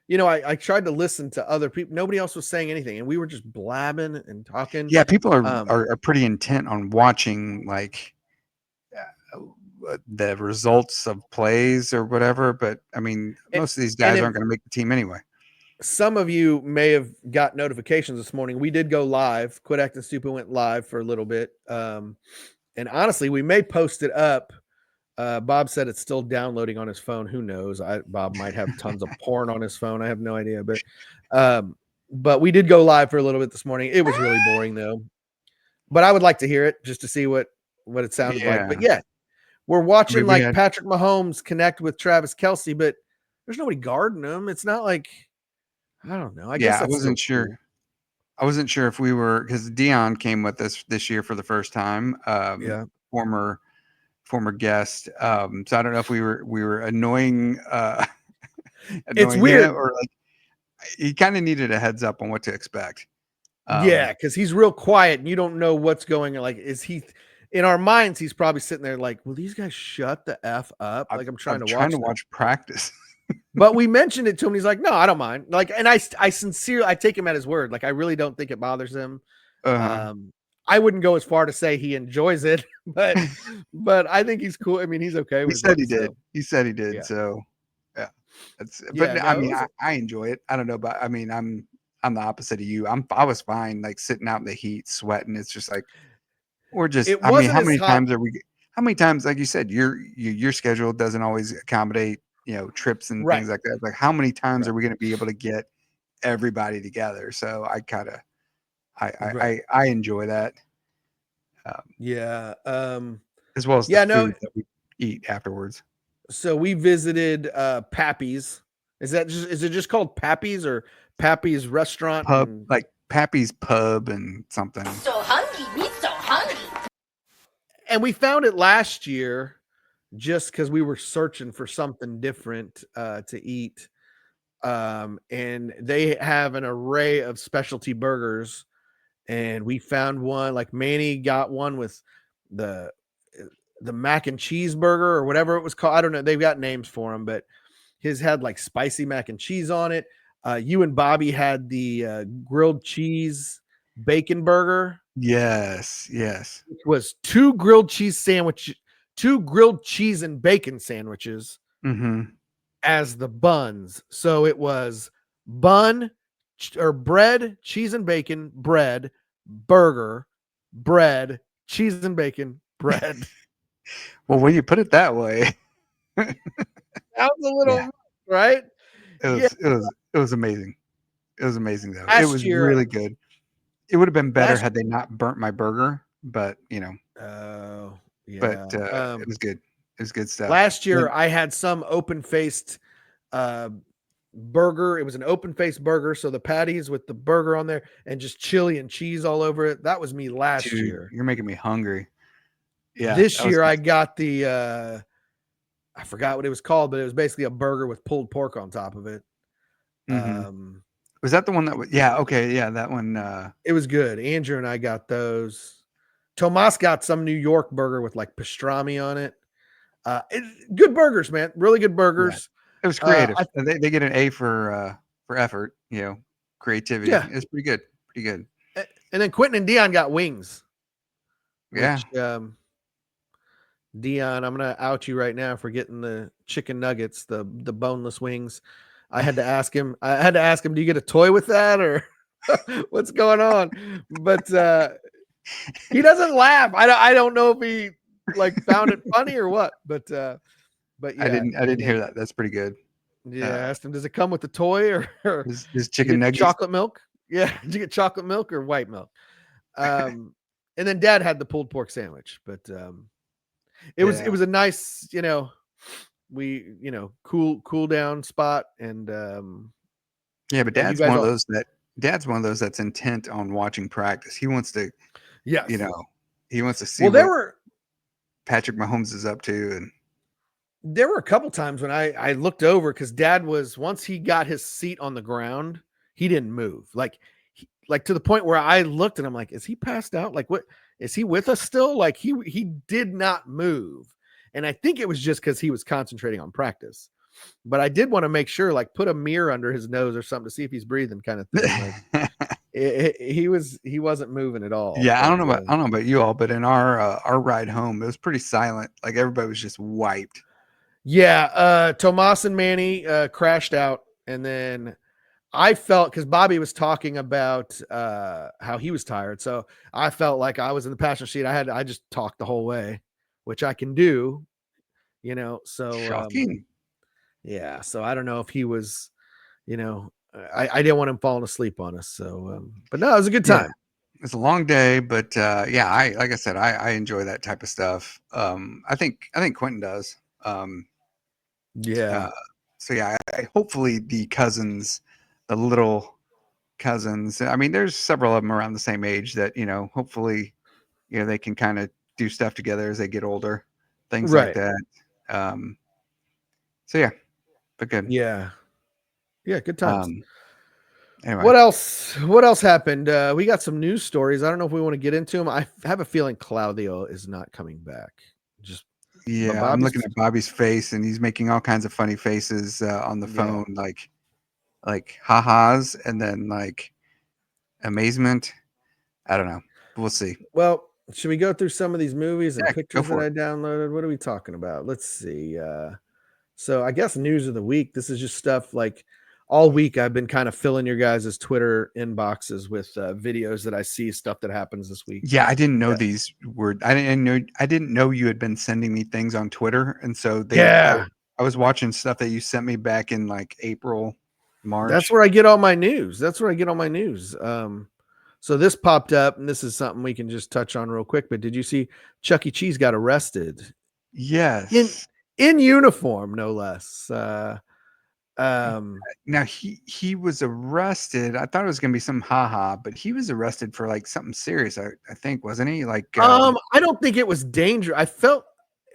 I tried to listen to other people. Nobody else was saying anything, and we were just blabbing and talking. Yeah, people are pretty intent on watching like the results of plays or whatever. But I mean, most of these guys aren't going to make the team anyway. Some of you may have got notifications this morning. We did go live. Quit Acting Stupid went live for a little bit, and honestly, we may post it up. Bob said it's still downloading on his phone. Who knows? Bob might have tons of porn on his phone. I have no idea. But we did go live for a little bit this morning. It was really boring though. But I would like to hear it just to see what it sounded like. But we're watching Patrick Mahomes connect with Travis Kelce, but there's nobody guarding him. It's not like, I don't know. I guess I wasn't sure. Cool. I wasn't sure if we were, because Dion came with us this year for the first time. Former guest. So I don't know if we were annoying. It's weird, or like he kind of needed a heads up on what to expect. Because he's real quiet and you don't know what's going on. Like, is he in our minds? He's probably sitting there like, will these guys shut the F up? Like, I'm trying to watch practice. But we mentioned it to him. He's like, no, I don't mind. Like, and I sincerely take him at his word. Like, I really don't think it bothers him. I wouldn't go as far to say he enjoys it, but I think he's cool. I mean, he's okay with it. He said he did. Yeah. So yeah, I enjoy it. I don't know, but I mean, I'm the opposite of you. I was fine, like sitting out in the heat, sweating. It's just like, we're just, how many times, like you said, your schedule doesn't always accommodate, trips and things like that. Like, how many times are we going to be able to get everybody together? So I enjoy that. As well as the food that we eat afterwards. So we visited Pappy's. Is it just called Pappy's or Pappy's Restaurant? Pub, like Pappy's Pub and something. So hungry, me so hungry. And we found it last year just because we were searching for something different to eat. and they have an array of specialty burgers. And we found one, like Manny got one with the mac and cheese burger or whatever it was called. I don't know. They've got names for them, but his had like spicy mac and cheese on it. You and Bobby had the grilled cheese bacon burger. Yes. Which was 2 grilled cheese and bacon sandwiches as the buns. So it was bun or bread, cheese and bacon, bread, burger, bread, cheese and bacon, bread. Well, when you put it that way, that was a little right. It was amazing. It was amazing though. Last It was year, really good. It would have been better had they not burnt my burger, but you know. Oh yeah. But it was good. It was good stuff. Last year I had some open-faced burger. It was an open-faced burger, so the patties with the burger on there and just chili and cheese all over it. That was me last year. You're making me hungry. Yeah. This year I got the I forgot what it was called, but it was basically a burger with pulled pork on top of it. Was that the one that was that one it was good. Andrew and I got those. Tomas got some New York burger with like pastrami on it. Good burgers, man. Really good burgers. Yeah. It was creative. They get an A for effort, you know, creativity. Yeah. It's pretty good. Pretty good. And then Quentin and Dion got wings. Yeah. Which, Dion, I'm gonna out you right now for getting the chicken nuggets, the boneless wings. I had to ask him, do you get a toy with that or what's going on? But he doesn't laugh. I don't know if he like found it funny or what, but yeah. I didn't hear that. That's pretty good. Yeah, I asked him, does it come with the toy or is chicken nuggets? Chocolate milk? Yeah, did you get chocolate milk or white milk? And then Dad had the pulled pork sandwich, but it was a nice, you know, cool down spot. And but Dad's one of those that's intent on watching practice. He wants to, you know, he wants to see what Patrick Mahomes is up to. And there were a couple times when I looked over because Dad was, once he got his seat on the ground, he didn't move. Like to the point where I looked and I'm like, is he passed out? Like, what is he with us still? Like he did not move. And I think it was just because he was concentrating on practice. But I did want to make sure, like, put a mirror under his nose or something to see if he's breathing, kind of thing. Like, he wasn't moving at all. Yeah, I don't know about you all, but in our ride home, it was pretty silent. Like everybody was just wiped. Yeah, Tomas and Manny crashed out, and then I felt, because Bobby was talking about how he was tired, so I felt like I was in the passenger seat. I just talked the whole way, which I can do, you know. So shocking. Yeah, so I don't know if he was, you know, I didn't want him falling asleep on us. So, but no, it was a good time. Yeah, it's a long day, but yeah, like I said, I enjoy that type of stuff. I think Quentin does. Yeah. So yeah, hopefully the little cousins. I mean, there's several of them around the same age that, you know, hopefully, you know, they can kind of do stuff together as they get older, things like that. So yeah, but good. Yeah, good times. Anyway. What else happened? We got some news stories. I don't know if we want to get into them. I have a feeling Claudio is not coming back. I'm looking at Bobby's face and he's making all kinds of funny faces on the phone, like ha-has and then like amazement. I don't know. We'll see. Well, should we go through some of these movies and pictures that I downloaded? What are we talking about? Let's see. So I guess news of the week. This is just stuff like all week I've been kind of filling your guys' Twitter inboxes with videos that I see, stuff that happens this week. Yeah, I didn't know these were. I didn't know you had been sending me things on Twitter, and so I was watching stuff that you sent me back in like April, March. That's where I get all my news. So this popped up, and this is something we can just touch on real quick. But did you see Chuck E. Cheese got arrested? Yes, in uniform, no less. Now he was arrested. I thought it was gonna be some haha, but he was arrested for like something serious. I think, wasn't he? Like I don't think it was dangerous. I felt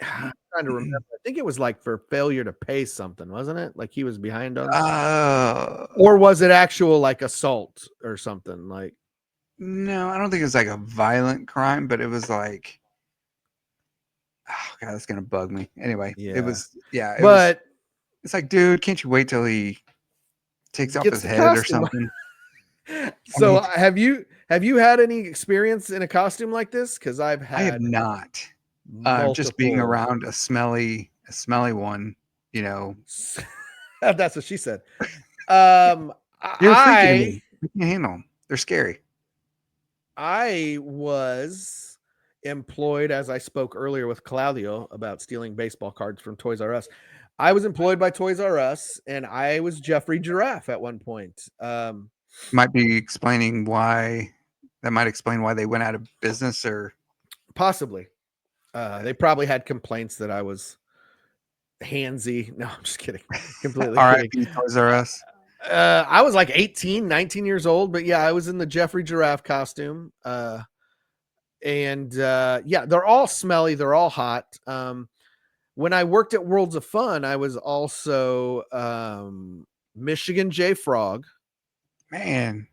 I'm trying to remember. I think it was like for failure to pay something, wasn't it? Like he was behind on, or was it actual like assault or something? Like, no, I don't think it was like a violent crime, but it was like, oh god, that's gonna bug me. Anyway, it was, yeah, it was. but It's like, dude, can't you wait till he takes off gets his the head or costume. something? So mean- have you had any experience in a costume like this? Because I I have had not. multiple. Just being around a smelly one, you know. That's what she said. They're freaking me. I can't handle them. They're scary. I was employed, as I spoke earlier with Claudio about stealing baseball cards from Toys R Us. I was employed by Toys R Us, and I was Jeffrey Giraffe at one point. Might be explaining why. That might explain why they went out of business, or possibly. They probably had complaints that I was handsy. No, I'm just kidding. Completely kidding. R.I.P. Toys R Us. I was like 18, 19 years old, but yeah, I was in the Jeffrey Giraffe costume. And yeah, they're all smelly. They're all hot. When I worked at Worlds of Fun, I was also Michigan J Frog. Man.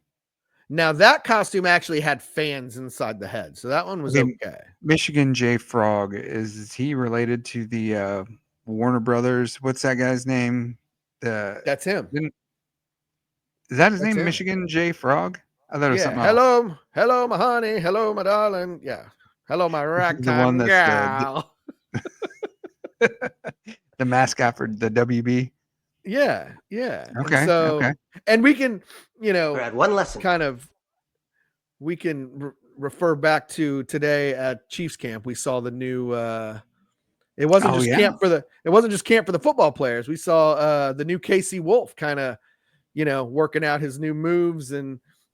Now that costume actually had fans inside the head, so that one was okay. Michigan J Frog, is he related to the Warner Brothers? What's that guy's name? That's him. Is that his name? him. Michigan J Frog? I thought it was something else. Hello, my honey. Hello, my darling. Yeah. Hello, my ragtime gal. The mascot for the WB. Yeah. Okay. And so, and we can, We're at one lesson. kind of, we can refer back to today at Chiefs camp. We saw the new, it wasn't just camp for the football players. We saw the new Casey Wolf kind of, working out his new moves.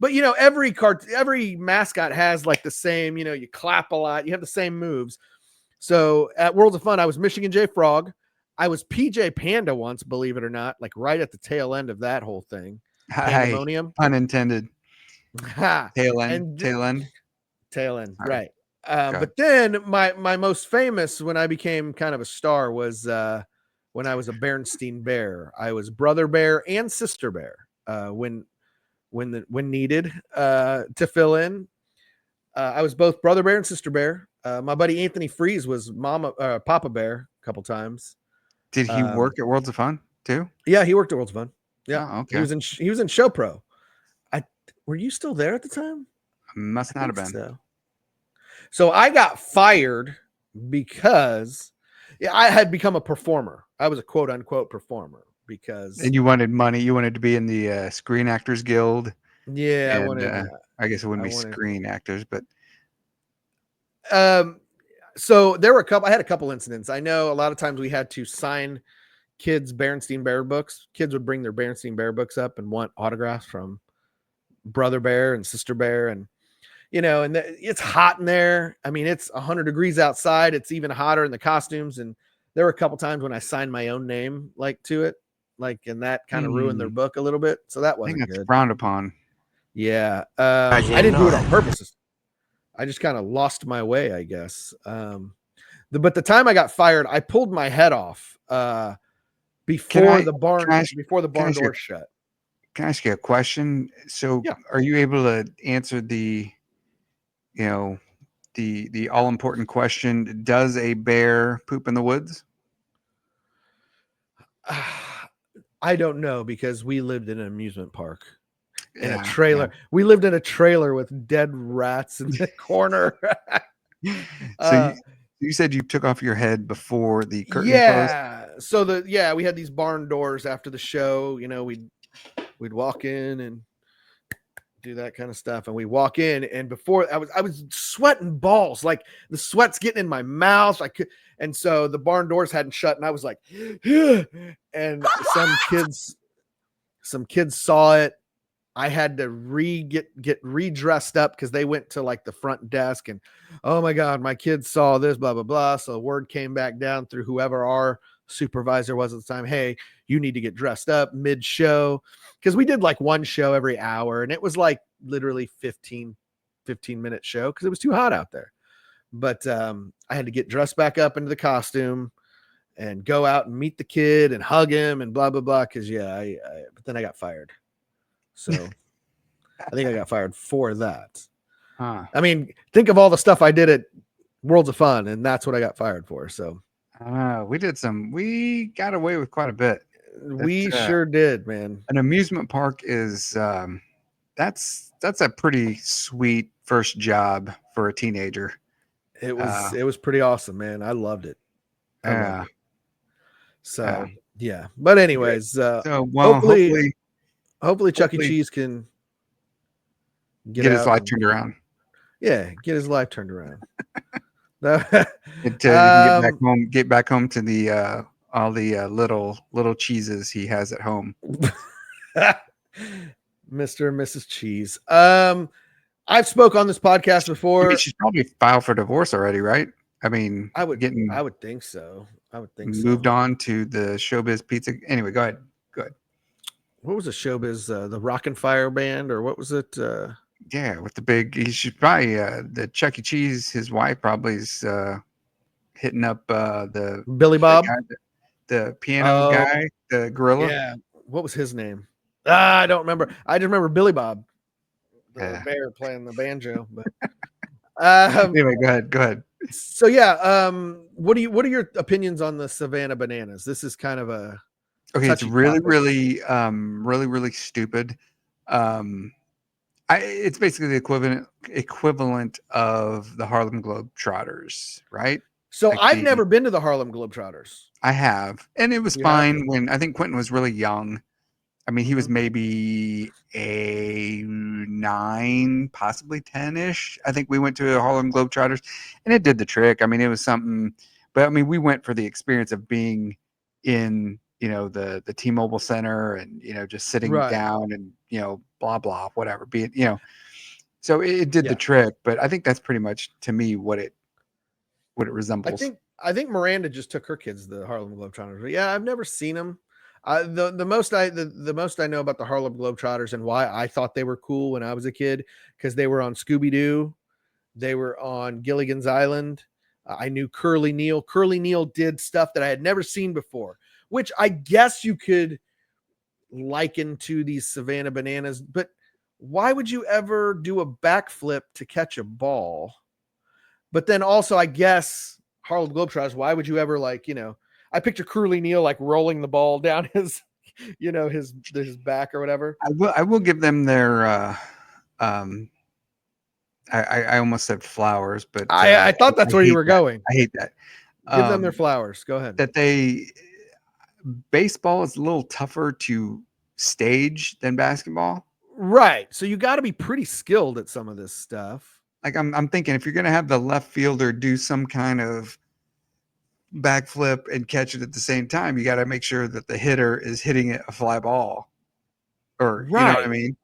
But every mascot has like the same, you clap a lot, you have the same moves. So at Worlds of Fun, I was Michigan J Frog. I was PJ Panda once, believe it or not, like right at the tail end of that whole thing. Pandemonium. Unintended. Tail end. Right. But then my most famous, when I became kind of a star, was when I was a Bernstein Bear. I was Brother Bear and Sister Bear when needed to fill in. I was both Brother Bear and Sister Bear. My buddy Anthony Freeze was Papa Bear a couple times. Did he work at Worlds of Fun too? Yeah, he worked at Worlds of Fun. Yeah, oh, okay. He was in Show Pro. Were you still there at the time? Must not have been. So I got fired because I had become a performer. I was a quote unquote performer because. And you wanted money. You wanted to be in the Screen Actors Guild. Yeah, and, I guess it wouldn't be screen actors, but. So there were I had a couple incidents. I know a lot of times we had to sign kids' Berenstain Bear books. Kids would bring their Berenstain Bear books up and want autographs from Brother Bear and Sister Bear. And, and it's hot in there. I mean, it's 100 degrees outside. It's even hotter in the costumes. And there were a couple times when I signed my own name to it, and that kind of ruined their book a little bit. So that wasn't good. Frowned upon. Yeah. I didn't do it on purpose. I just kind of lost my way, I guess. But the time I got fired, I pulled my head off before the barn door shut. Can I ask you a question? So Are you able to answer the all important question, does a bear poop in the woods? I don't know, because we lived in an amusement park. In a trailer. Yeah. We lived in a trailer with dead rats in the corner. So you said you took off your head before the curtain closed? So we had these barn doors after the show. We'd walk in and do that kind of stuff. And we walk in, and before I was sweating balls, like the sweat's getting in my mouth. And so the barn doors hadn't shut, and I was like, and some kids saw it. I had to get redressed up because they went to like the front desk, and oh my God, my kids saw this, blah, blah, blah. So word came back down through whoever our supervisor was at the time. Hey, you need to get dressed up mid-show, because we did like one show every hour, and it was like literally 15-minute show because it was too hot out there. But I had to get dressed back up into the costume and go out and meet the kid and hug him and blah blah blah. Because but then I got fired. So I think I got fired for that. Huh. I mean, think of all the stuff I did at Worlds of Fun, and that's what I got fired for. So we got away with quite a bit. We sure did, man. An amusement park is that's a pretty sweet first job for a teenager. It was pretty awesome, man. I loved it. Loved it. So yeah. But anyways, hopefully Chuck E. Cheese can get his life turned around. Yeah, get his life turned around. Get back home to the all the little cheeses he has at home. Mr. and Mrs. Cheese. I've spoke on this podcast before. I mean, she's probably filed for divorce already, right? I mean, I would think so. Moved on to the Showbiz Pizza. Anyway, go ahead. What was the Showbiz? The Rock and Fire band, or what was it? Yeah, with the big. He should probably the Chuck E. Cheese. His wife probably is hitting up the Billy Bob, the piano guy, the gorilla. Yeah, what was his name? I don't remember. I just remember Billy Bob, the bear playing the banjo. But anyway, go ahead. So yeah, what are your opinions on the Savannah Bananas? This is kind of a it's really stupid. It's basically the equivalent of the Harlem Globetrotters, right? So I've never been to the Harlem Globetrotters. I have, and it was fine when I think Quentin was really young. I mean, he was maybe a 9, possibly 10-ish. I think we went to the Harlem Globetrotters, and it did the trick. I mean, it was something, but I mean, we went for the experience of being in, the T-Mobile Center and, just sitting down and, blah, blah, whatever, so it did the trick, but I think that's pretty much to me what it resembles. I think Miranda just took her kids to the Harlem Globetrotters. But yeah, I've never seen them. The most I know about the Harlem Globetrotters and why I thought they were cool when I was a kid, because they were on Scooby-Doo, they were on Gilligan's Island. I knew Curly Neal. Curly Neal did stuff that I had never seen before, which I guess you could liken to these Savannah Bananas. But why would you ever do a backflip to catch a ball? But then also, I guess Harlem Globetrotters, why would you ever I picture Curly Neal like rolling the ball down his back or whatever. I will give them their I almost said flowers, but I thought that's where you were going. I hate that. Give them their flowers. Go ahead. Baseball is a little tougher to stage than basketball. Right. So you got to be pretty skilled at some of this stuff. Like I'm thinking, if you're going to have the left fielder do some kind of backflip and catch it at the same time, you got to make sure that the hitter is hitting it a fly ball, or you know what I mean?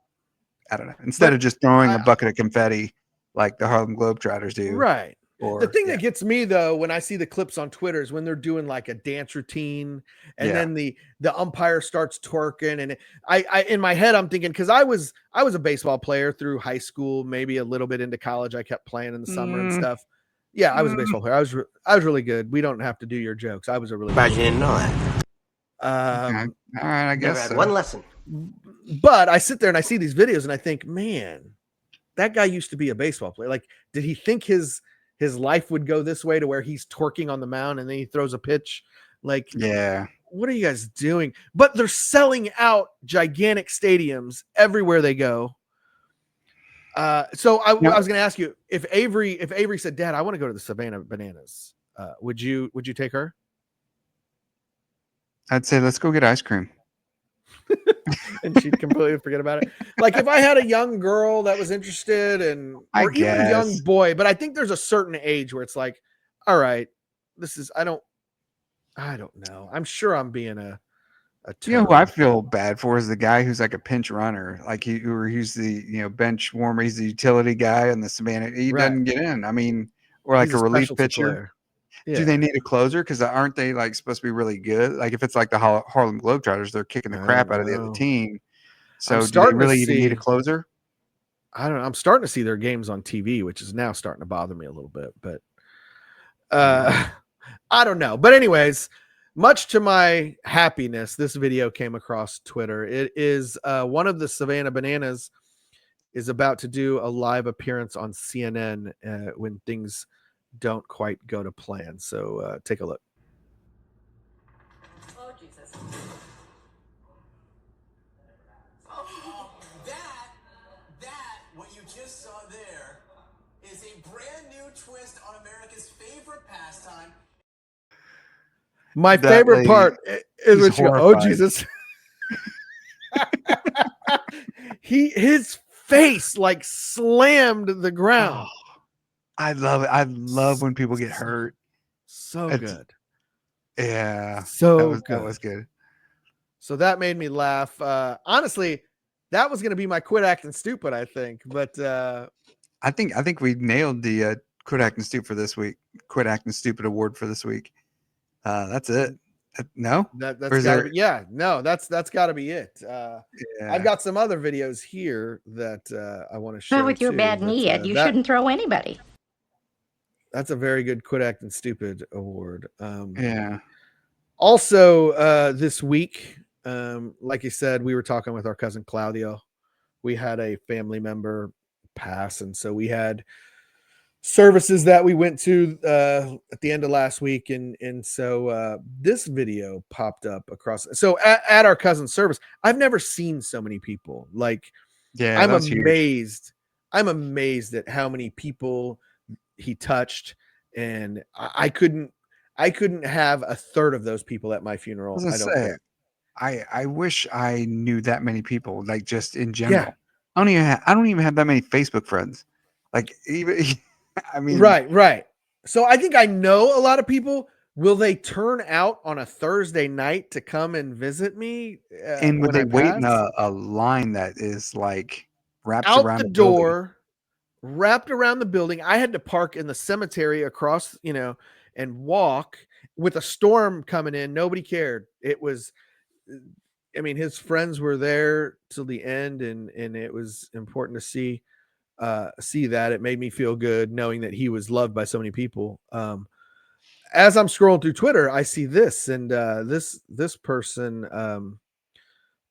I don't know. Instead of just throwing a bucket of confetti like the Harlem Globetrotters do. Right. The thing that gets me though, when I see the clips on Twitter, is when they're doing like a dance routine and then the umpire starts twerking, and I in my head I'm thinking, because I was a baseball player through high school, maybe a little bit into college. I kept playing in the summer and stuff. Yeah, I was a baseball player. I was really good. We don't have to do your jokes. I was a really good. You didn't know that. Okay. All right, I guess so. One lesson. But I sit there and I see these videos and I think, man, that guy used to be a baseball player. Like, did he think his life would go this way to where he's twerking on the mound and then he throws a pitch? Like, what are you guys doing? But they're selling out gigantic stadiums everywhere they go. So I was going to ask you, if Avery said, Dad, I want to go to the Savannah Bananas, would you take her? I'd say, let's go get ice cream. And she'd completely forget about it. Like, if I had a young girl that was interested, or even a young boy, but I think there's a certain age where it's like, all right, I don't know. I'm sure I'm being a you know who I feel bad for is the guy who's like a pinch runner, like he's the bench warmer, he's the utility guy in the Savannah. He doesn't get in. I mean, or like a relief pitcher. Yeah. Do they need a closer? Because aren't they like supposed to be really good? Like if it's like the Harlem Globetrotters, they're kicking the crap out of the other team. So do they really even need a closer? I don't know. I'm starting to see their games on TV, which is now starting to bother me a little bit. But I don't know. But anyways, much to my happiness, this video came across Twitter. It is one of the Savannah Bananas is about to do a live appearance on CNN when things don't quite go to plan. So take a look. Oh, Jesus. What you just saw there is a brand new twist on America's favorite pastime. My That favorite lady, part is she's when she goes, "Oh horrified. Jesus!" his face like slammed the ground. Oh, I love it. I love when people get hurt. So It's- good. Yeah, So that was good. So that made me laugh. Honestly, that was going to be my quit acting stupid, I think. But I think we nailed the quit acting stupid for this week. Quit acting stupid award for this week. That's it. No, Or that's is got to there- be, yeah, no, that's got to be it. yeah. I've got some other videos here that I want to show. Now, with your too, bad but, knee, Ed, you that- shouldn't throw anybody. That's a very good quit acting stupid award. Yeah. Also, this week, like you said, we were talking with our cousin Claudio. We had a family member pass, and so we had services that we went to at the end of last week, and so this video popped up across. So at our cousin's service, I've never seen so many people. Like, Yeah. I'm that's huge. amazed. I'm amazed at how many people he touched, and I couldn't have a third of those people at my funeral. I was I gonna don't say, think. I wish I knew that many people, like just in general. Yeah. I don't even have that many Facebook friends. Like even I mean, Right. So I think I know a lot of people. Will they turn out on a Thursday night to come and visit me? and would when they I wait in pass? a line that is like wraps Out around the building? door, wrapped around the building? I had to park in the cemetery across, and walk with a storm coming in. Nobody cared. It was, I mean, his friends were there till the end, and it was important to see that. It made me feel good knowing that he was loved by so many people. As I'm scrolling through Twitter, I see this, and this person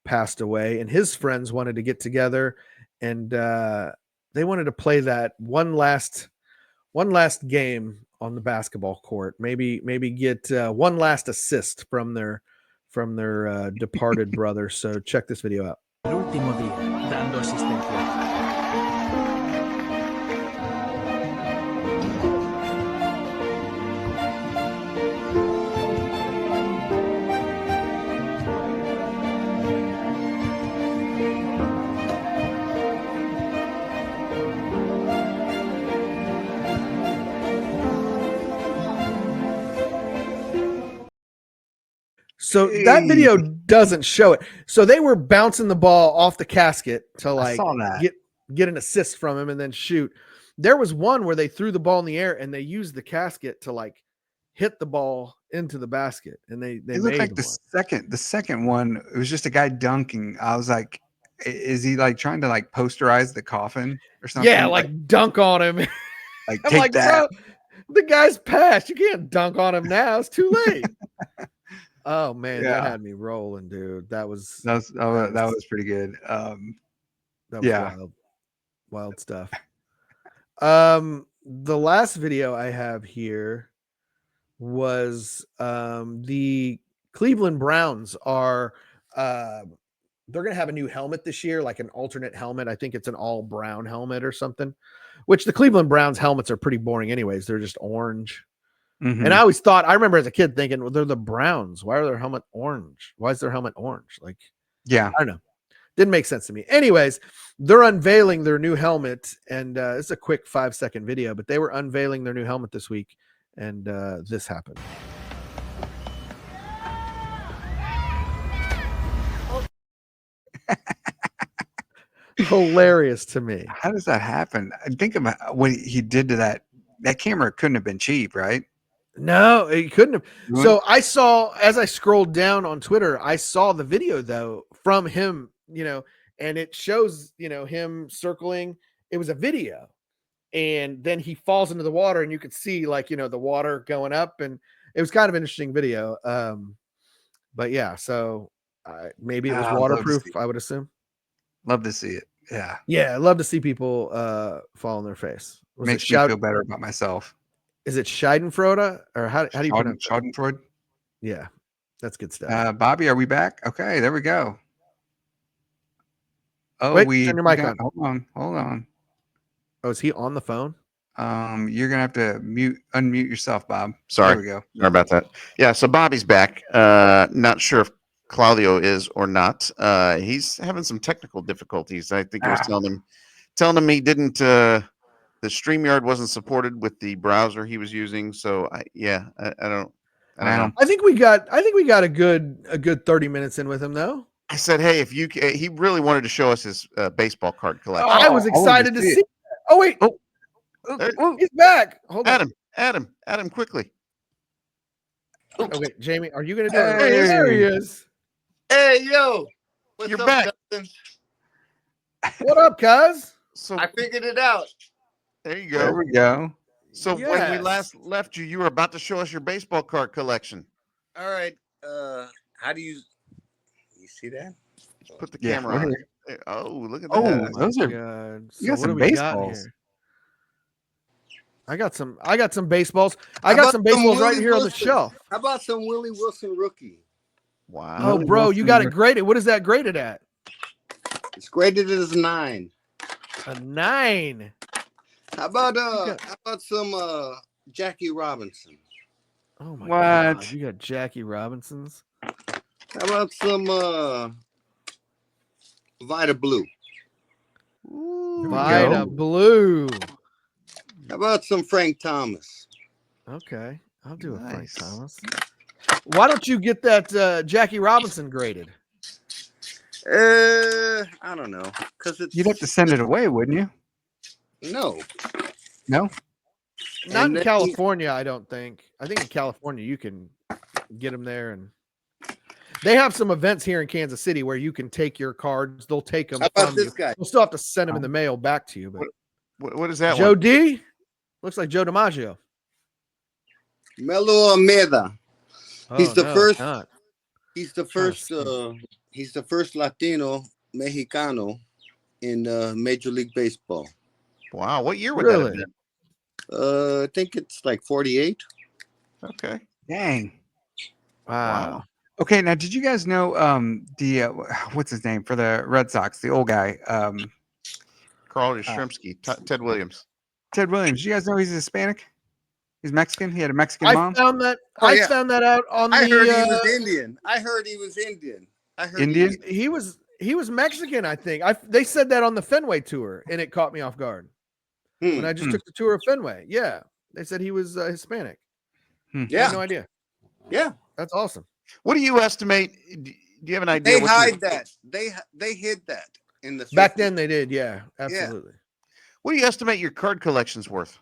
passed away, and his friends wanted to get together, and they wanted to play that one last game on the basketball court. Maybe get one last assist from their departed brother. So check this video out. El último día, dando asistencia. So that video doesn't show it. So they were bouncing the ball off the casket to I like saw that. get an assist from him and then shoot. There was one where they threw the ball in the air and they used the casket to like hit the ball into the basket, and they It made looked like one. the second one. It was just a guy dunking. I was like, is he like trying to like posterize the coffin or something? Yeah, like dunk on him. like I'm take like, that. bro, the guy's passed. You can't dunk on him now. It's too late. Oh man, that Yeah. had me rolling, dude. That was That was pretty good. that was yeah. wild stuff. The last video I have here was the Cleveland Browns are they're gonna have a new helmet this year, like an alternate helmet. I think it's an all brown helmet or something, which the Cleveland Browns helmets are pretty boring anyways. They're just orange. Mhm. And I remember as a kid thinking, well, they're the Browns. Why are their helmet orange? Why is their helmet orange? Like, yeah. I don't know. Didn't make sense to me. Anyways, they're unveiling their new helmet, and it's a quick 5-second video, but they were unveiling their new helmet this week, and this happened. Hilarious to me. How does that happen? I think about what he did to that. That camera couldn't have been cheap, right? No, it couldn't have. Really? So I saw, as I scrolled down on Twitter, I saw the video though from him, and it shows, him circling. It was a video, and then he falls into the water, and you could see the water going up, and it was kind of an interesting video. But yeah, so maybe it was I'd love to waterproof, see it. I would assume. Love to see it. Yeah. Yeah, I love to see people fall on their face. Makes me feel better about myself. Is it Schadenfreude, or how do you pronounce it? Schadenfreude? Yeah, that's good stuff. Bobby, are we back? Okay, there we go. Oh, Wait, turn your mic on. Hold on. Oh, is he on the phone? You're gonna have to unmute yourself, Bob. Sorry. There we go. Sorry about that. Yeah, so Bobby's back. Not sure if Claudio is or not. He's having some technical difficulties. I think I was telling him he didn't. The StreamYard wasn't supported with the browser he was using. So I don't know. I think we got a good 30 minutes in with him though. I said, hey, if you he really wanted to show us his baseball card collection. I was excited to see that. Oh wait. He's back. Hold on. Adam, quickly. Okay, Jamie, are you gonna do it? There he is. Hey, yo. What's You're up, back. Dustin? What up, cuz? So I figured it out. there you go. There we go. So when we last left you, you were about to show us your baseball card collection. All right. How do you see that? Put the camera on. Oh, look at that. Oh, those are God. you got what some do we baseballs. here? I got some baseballs. I got some baseballs right here on the shelf. How about some Willie Wilson rookie? Wow. Oh, bro, you got it graded. What is that graded at? It's graded as 9. A 9. How about some Jackie Robinson? Oh my What? God. You got Jackie Robinsons. How about some Vita Blue? Vita Blue. How about some Frank Thomas? Okay, I'll do a Frank Nice. Thomas. Why don't you get that Jackie Robinson graded? I don't know, because it's You'd have to send it away, wouldn't you? no. No. Not And in then- California, I don't think. I think in California you can get them there, and they have some events here in Kansas City where you can take your cards. They'll take them How about from this you. guy? We'll still have to send them in the mail back to you. But What is that Joe one? D looks like Joe DiMaggio. Melo Almeida. He's the first. not. He's the first. He's the first Latino Mexicano in Major League Baseball. Wow. What year would that have Really? been? I think it's like 48. Okay. Dang. Wow. Okay, now did you guys know the what's his name for the Red Sox, the old guy, Carl Yastrzemski, Ted Williams. Ted Williams? You guys know he's Hispanic? He's Mexican. He had a Mexican I mom. found that. Oh, I yeah. found that out on I the. heard he was Indian. I heard he was Indian. Indian? He was Mexican, I think. They said that on the Fenway tour, and it caught me off guard when I just took the tour of Fenway. Yeah, they said he was Hispanic. I Yeah. had no idea. Yeah. That's awesome. What do you estimate? Do you have an idea? They what hide that. They hid that in the Back 50s. then they did. Yeah, absolutely. What do you estimate your card collection's worth?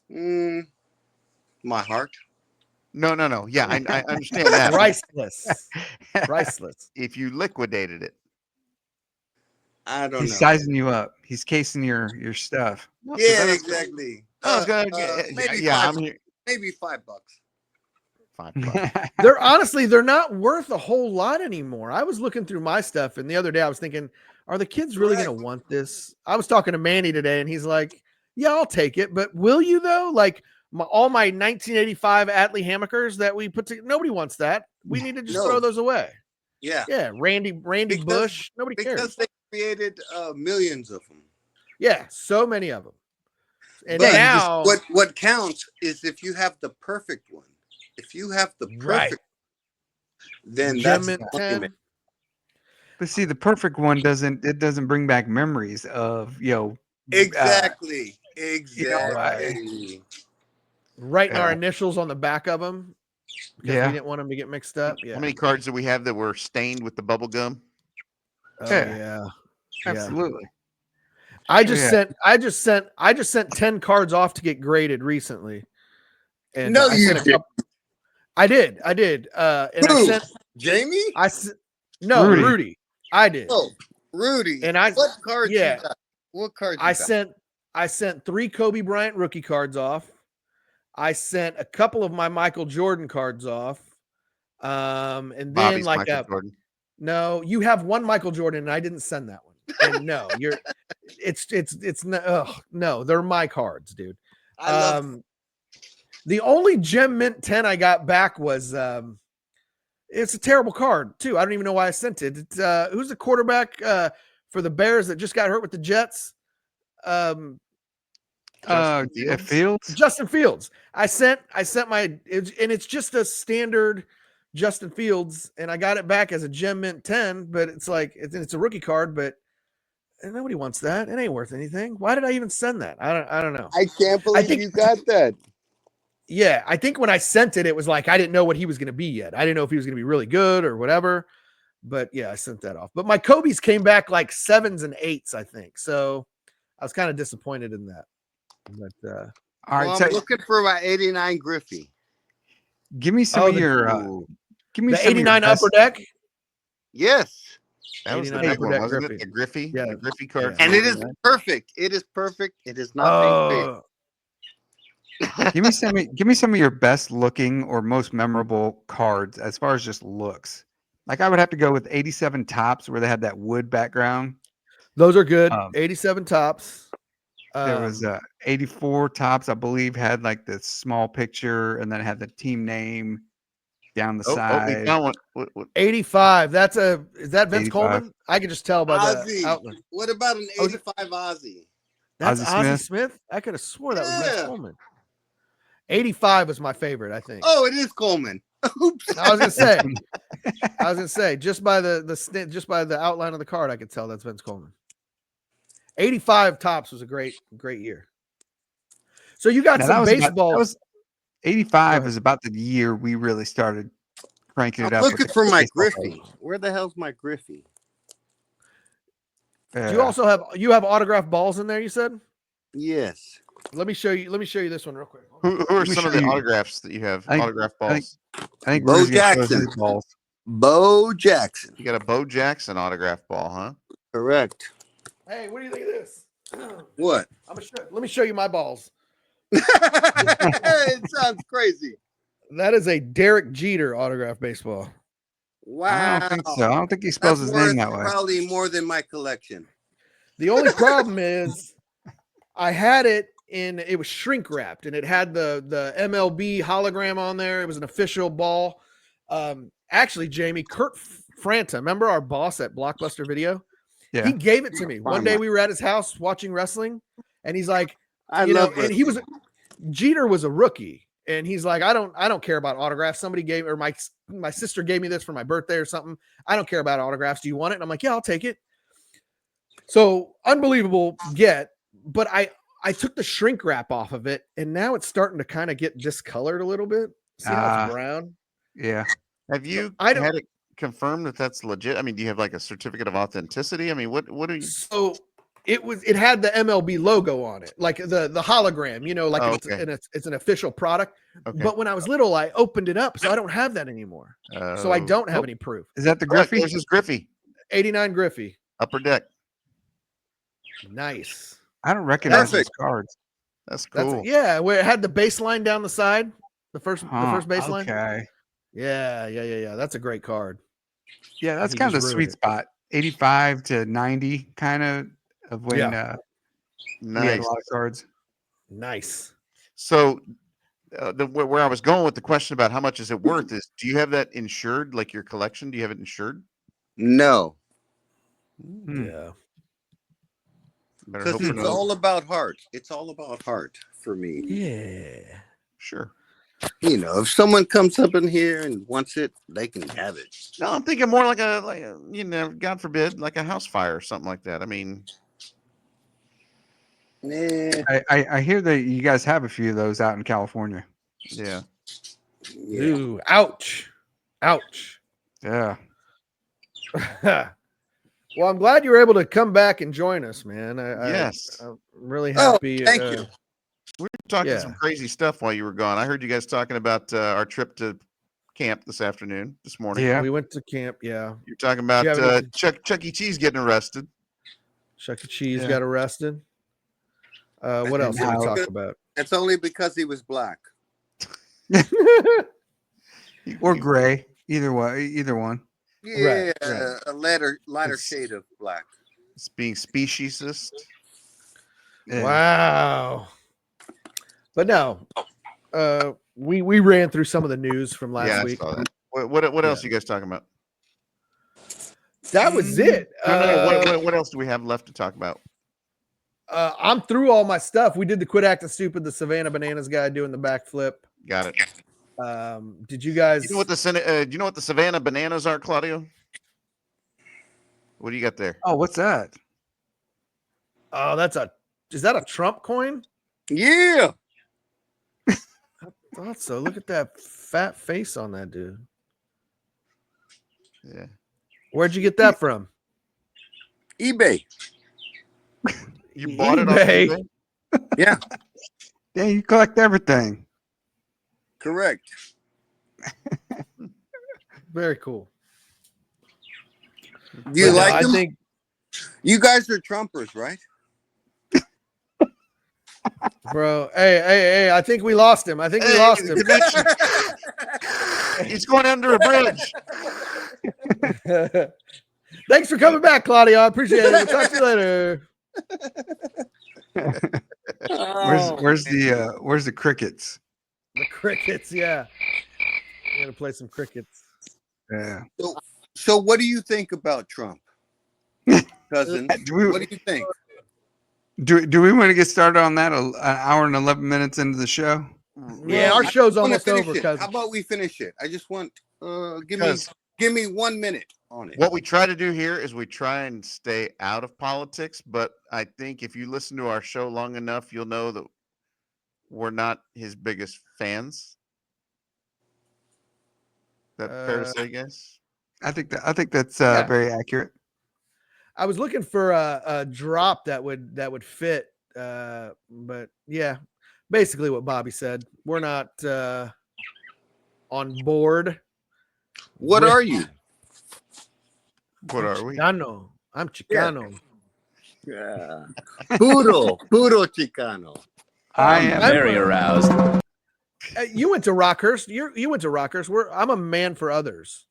My heart. No. Yeah, I understand that. Priceless. Priceless. If you liquidated it. I don't He's know. sizing you up. He's casing your stuff. Yeah, exactly. I was gonna, maybe yeah, $5. I'm here. Maybe $5. $5. They're not worth a whole lot anymore. I was looking through my stuff, and the other day I was thinking, are the kids really going to want this? I was talking to Manny today, and he's like, yeah, I'll take it, but will you though? Like all my 1985 Atlee Hammockers that we put together, nobody wants that. We need to just throw those away. Yeah. Yeah, Randy Bush, nobody cares. Because they created millions of them. Yeah, so many of them. And But now what counts is if you have the perfect one. If you have the perfect, then that's the limit. But see, the perfect one doesn't bring back memories of Exactly. Writing our initials on the back of them because Yeah. we didn't want them to get mixed up. Yeah. How many cards do we have that were stained with the bubble gum? Oh, Yeah. yeah. Absolutely. I just sent 10 cards off to get graded recently. And No, I you sent a did. couple- I did. And Who? I sent Jamie? Rudy. I did. Oh, Rudy. And what cards? yeah. You got? What cards? I sent I sent 3 Kobe Bryant rookie cards off. I sent a couple of my Michael Jordan cards off. And then Bobby's like Michael Jordan. no, you have one Michael Jordan, and I didn't send that one. And no, it's no, they're my cards, dude. I love The only gem mint 10 I got back was it's a terrible card too. I don't even know why I sent it. It's who's the quarterback for the Bears that just got hurt with the Jets? Fields. Justin Fields. I sent my and it's just a standard Justin Fields, and I got it back as a gem mint 10, but it's like it's a rookie card, but nobody wants that. It ain't worth anything. Why did I even send that? I don't know. I can't believe you got that. Yeah, I think when I sent it, it was like I didn't know what he was going to be yet. I didn't know if he was going to be really good or whatever. But yeah, I sent that off. But my Kobe's came back like 7s and 8s, I think. So I was kind of disappointed in that. But all right, Well, so I'm looking for my 89 Griffey. give me some of your. Give me the some of your 89 best- upper deck. Yes. That was the 89 big one, Upper Deck wasn't Griffey. it? The Griffey? Yeah. The Griffey card. Yeah. And it is perfect. It is perfect. It is not being fake. Give me some of your best looking or most memorable cards as far as just looks. Like I would have to go with 87 tops where they had that wood background. Those are good. 87 tops. There was 84 tops, I believe, had like the small picture and then it had the team name down the Oh, side. we found one. What? 85. Is that Vince 85. Coleman? I could just tell by Ozzy. the outline. What about an 85 Ozzy? That's Ozzie Ozzie Smith? Smith? I could have swore that was Vince Yeah. Coleman. 85 was my favorite, I think. Oh, it is Coleman. Oops. I was gonna say, just by the outline of the card, I could tell that's Vince Coleman. 85 tops was a great year. So you got Now, some that was about- baseball. that was 85 is about the year we really started cranking it I'm up. with looking the for my baseball Griffey. cards. Where the hell's my Griffey? Do you also have autographed balls in there, you said? Yes. Let me show you this one real quick. Who are Let me some of show the you. autographs that you have? I think- Autographed I think- balls. I think Bo Rudy's gonna throw Jackson. his balls. Bo Jackson. You got a Bo Jackson autographed ball, huh? Correct. Hey, what do you think of this? What? Let me show you my balls. It sounds crazy. That is a Derek Jeter autographed baseball. Wow. I don't think so. I don't think he spells That's his name worth that way. probably more than my collection. The only problem is I had it it was shrink wrapped and it had the MLB hologram on there. It was an official ball. Actually, Jamie, Kurt Franta, remember our boss at Blockbuster Video? Yeah. He gave it to me. One day we were at his house watching wrestling, and he's like, I love and Jeter was a rookie, and he's like, I don't care about autographs. Somebody gave, or my sister gave me this for my birthday or something. I don't care about autographs. Do you want it? And I'm like, yeah, I'll take it. So unbelievable get, but I took the shrink wrap off of it, and now it's starting to kind of get discolored a little bit. See how it's brown? Yeah. Have you I don't- had it confirmed that that's legit? I mean, do you have like a certificate of authenticity? I mean, what are you? So it had the MLB logo on it, like the hologram, like Oh, it's, okay. and it's an official product. Okay. But when I was little, I opened it up, so I don't have that anymore. So I don't have any proof. Is that the Look, Griffey? there's his Griffey 89 Griffey. upper deck. Nice. I don't recognize those Perfect. cards. That's That's cool. yeah, where it had the baseline down the side, the first baseline. Okay. Yeah. That's a great card. Yeah, that's He kind of the just sweet ruined it. spot. 85 to 90 kind of when we had Nice. a lot of cards. Nice. So, where I was going with the question about how much is it worth is, do you have that insured, like your collection? Do you have it insured? No. Hmm. Yeah. Better Because hope it's so. all about heart. It's all about heart for me. Yeah. Sure. If someone comes up in here and wants it, they can have it. No, I'm thinking more like a God forbid, like a house fire or something like that. I mean, Nah. I hear that you guys have a few of those out in California. yeah. Yeah. Ooh, ouch. Yeah. Well, I'm glad you were able to come back and join us, man. Yes. I'm really Oh, happy. thank you. We were talking Yeah. some crazy stuff while you were gone. I heard you guys talking about our trip to camp this morning. Yeah. We went to camp. Yeah. You're talking about you have any- Chuck E. Cheese getting arrested. Chuck E. Cheese Yeah. got arrested. What else did we talk about? It's only because he was black. Or gray. Either one. Yeah, right. a lighter shade of black. It's being speciesist. Yeah. Wow. But no, we ran through some of the news from last week. I saw that. What else are you guys talking about? That was it. No. What else do we have left to talk about? I'm through all my stuff. We did the Quit Acting Stupid, the Savannah Bananas guy doing the backflip. Got it. Did you guys? Do you know what the Savannah Bananas are, Claudio? What do you got there? Oh, what's that? Oh, is that a Trump coin? Yeah. I thought so. Look at that fat face on that dude. Yeah. Where'd you get that from? eBay. You bought it off eBay? eBay? Yeah. Yeah, you collect everything. Correct. Very cool. Do you like them? I think You guys are Trumpers, right? bro. Hey, I think we lost him. We lost him. He's going under a bridge. Thanks for coming back, Claudio. I appreciate it. We'll talk to you later. Where's the crickets? The crickets, yeah. I'm gonna play some crickets. Yeah. So what do you think about Trump, cousin? What do you think? Do we want to get started on that an hour and 11 minutes into the show? Yeah, our show's I wanna almost finish over, it. cousin. How about we finish it? I just want give me 1 minute on it. What we try to do here is we try and stay out of politics, but I think if you listen to our show long enough, you'll know that we're not his biggest fans. That fair to say, guys? I think that's very accurate. I was looking for a drop that would fit, but yeah, basically what Bobby said. We're not on board. What are you? What are we? Chicano. I'm Chicano. Yeah. Puro Chicano. I am Very aroused. You went to Rockhurst. You went to Rockhurst. I'm a man for others.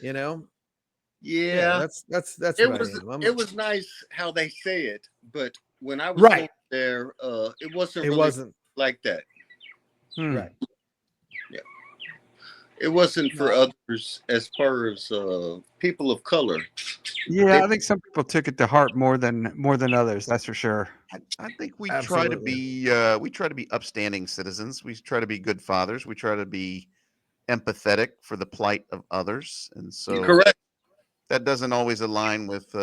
You know. Yeah. That's It what was I am. it was nice how they say it, but when I was Right there, it wasn't it really wasn't like that. right. Yeah. It wasn't for others as far as people of color. Yeah, I think some people took it to heart more than others. That's for sure. I think we Absolutely. try to be upstanding citizens. We try to be good fathers. We try to be empathetic for the plight of others, and so Correct. that doesn't always align with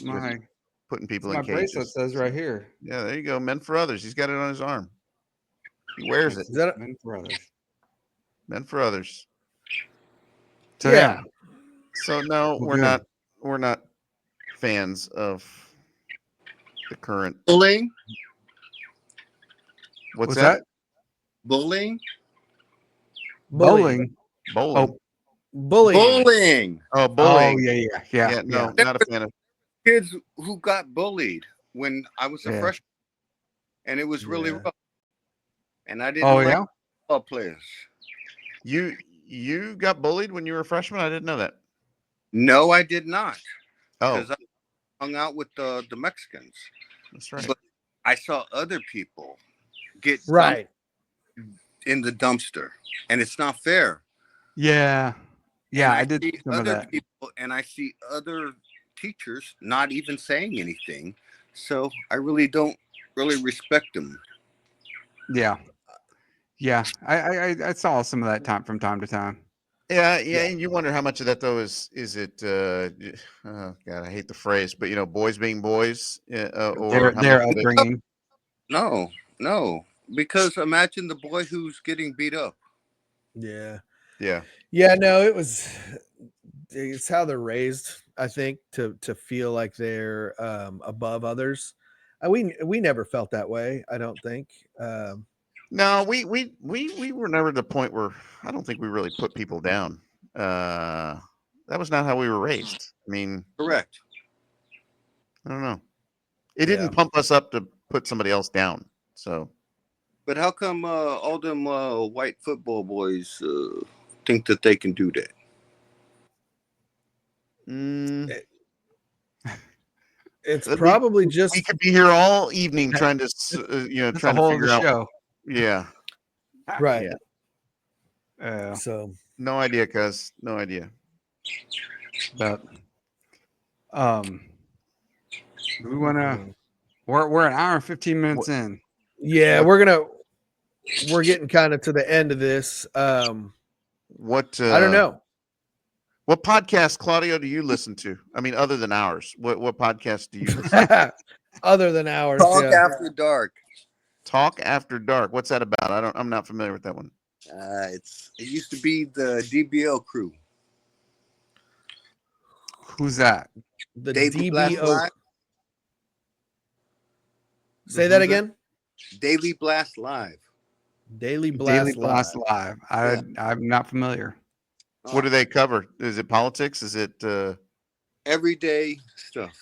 My putting people my in bracelet cages. says right here. Yeah, there you go. Men for others. He's got it on his arm. He wears it. Is that Men for others. Men for others. So Yeah. So no, Well, we're good. not fans of the current. Bullying? What's What's that? Bullying? Bowling. Bowling. bullying? Bullying. Oh, Oh bullying. yeah. No, not a fan of. Kids who got bullied when I was a Yeah. freshman, and it was really Yeah. rough. And I didn't Oh like yeah. football players. You got bullied when you were a freshman? I didn't know that. No, I did not, Oh, because I hung out with the Mexicans. that's right. But I saw other people get dumped Right. in the dumpster, and it's not fair. Yeah. Yeah, And I did see some of other that. people, and I see other teachers not even saying anything. So I really don't really respect them. Yeah. Yeah. I saw some of that time from time to time. Yeah, and you wonder how much of that though is it? Oh God, I hate the phrase, but boys being boys, or how Their much of it- upbringing. No, because imagine the boy who's getting beat up. Yeah. Yeah, No, it's how they're raised, I think, to feel like they're above others. We never felt that way, I don't think. no, we were never to the point where I don't think we really put people down. That was not how we were raised. I mean, Correct. I don't know. It didn't pump us up to put somebody else down. So, But how come all them white football boys think that they can do that? It's probably just we could be here all evening trying to That's trying the to whole of figure the out. show. Yeah, right. Yeah. So No idea, cuz no idea. But we want to. We're an hour and 15 minutes in. Yeah, we're getting kind of to the end of this. What I don't know. What podcast, Claudio, do you listen to? I mean, other than ours, what podcast do you listen to? Other than ours, Talk After Dark. Talk After Dark. What's that about? I'm not familiar with that one. It used to be the DBL crew. Who's that? The Daily Blast DBO. Live. Say that again. Daily Blast Live. Daily Blast Live. I'm not familiar. What do they cover? Is it politics? Is it everyday stuff?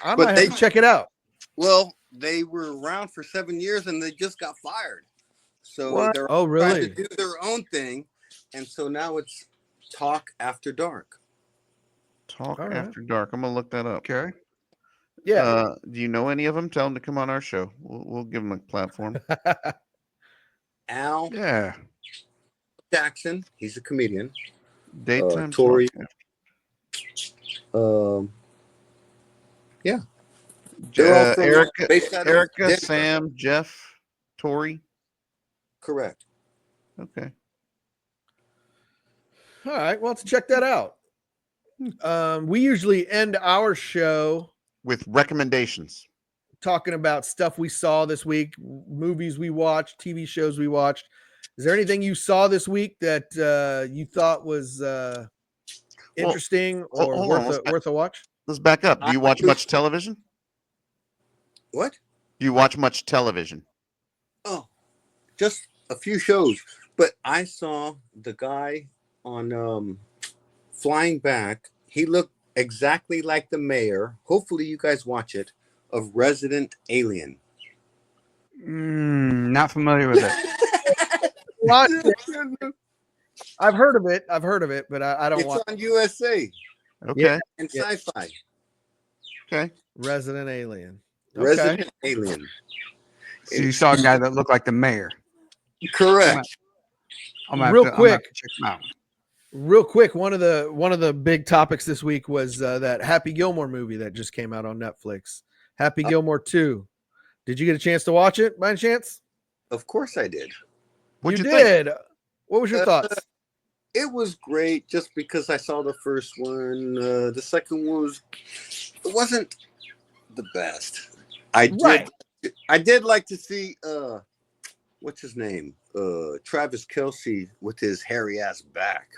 I might have to check it out. Well, they were around for 7 years and they just got fired. So they're really? trying to do their own thing. And so now it's Talk After Dark. Talk After Dark? I'm gonna look that up. Okay. Yeah. Do you know any of them? Tell them to come on our show. We'll give them a platform. Al. Yeah. Jackson. He's a comedian. Daytime Tori. Yeah. Erica, Sam, Jeff, Tori. Correct. Okay. All right. Well, let's check that out. We usually end our show with recommendations, talking about stuff we saw this week, movies we watched, TV shows we watched. Is there anything you saw this week that you thought was interesting or worth a watch? Let's back up. Do you watch much television? What? Do you watch much television? Oh, just a few shows. But I saw the guy on Flying Back. He looked exactly like the mayor. Hopefully you guys watch it, of Resident Alien. Not familiar with it. I've heard of it, but I don't want. It's on USA. Okay. Yeah, and Sci-Fi. Okay. Resident Alien. Resident Alien. So you saw a guy that looked like the mayor. Correct. Real quick. Check him out. Real quick, one of the big topics this week was that Happy Gilmore movie that just came out on Netflix. Happy Gilmore 2. Did you get a chance to watch it by any chance? Of course I did. What'd you did. think? What was your thoughts? It was great just because I saw the first one. The second one it wasn't the best. I did like to see what's his name? Travis Kelce with his hairy ass back.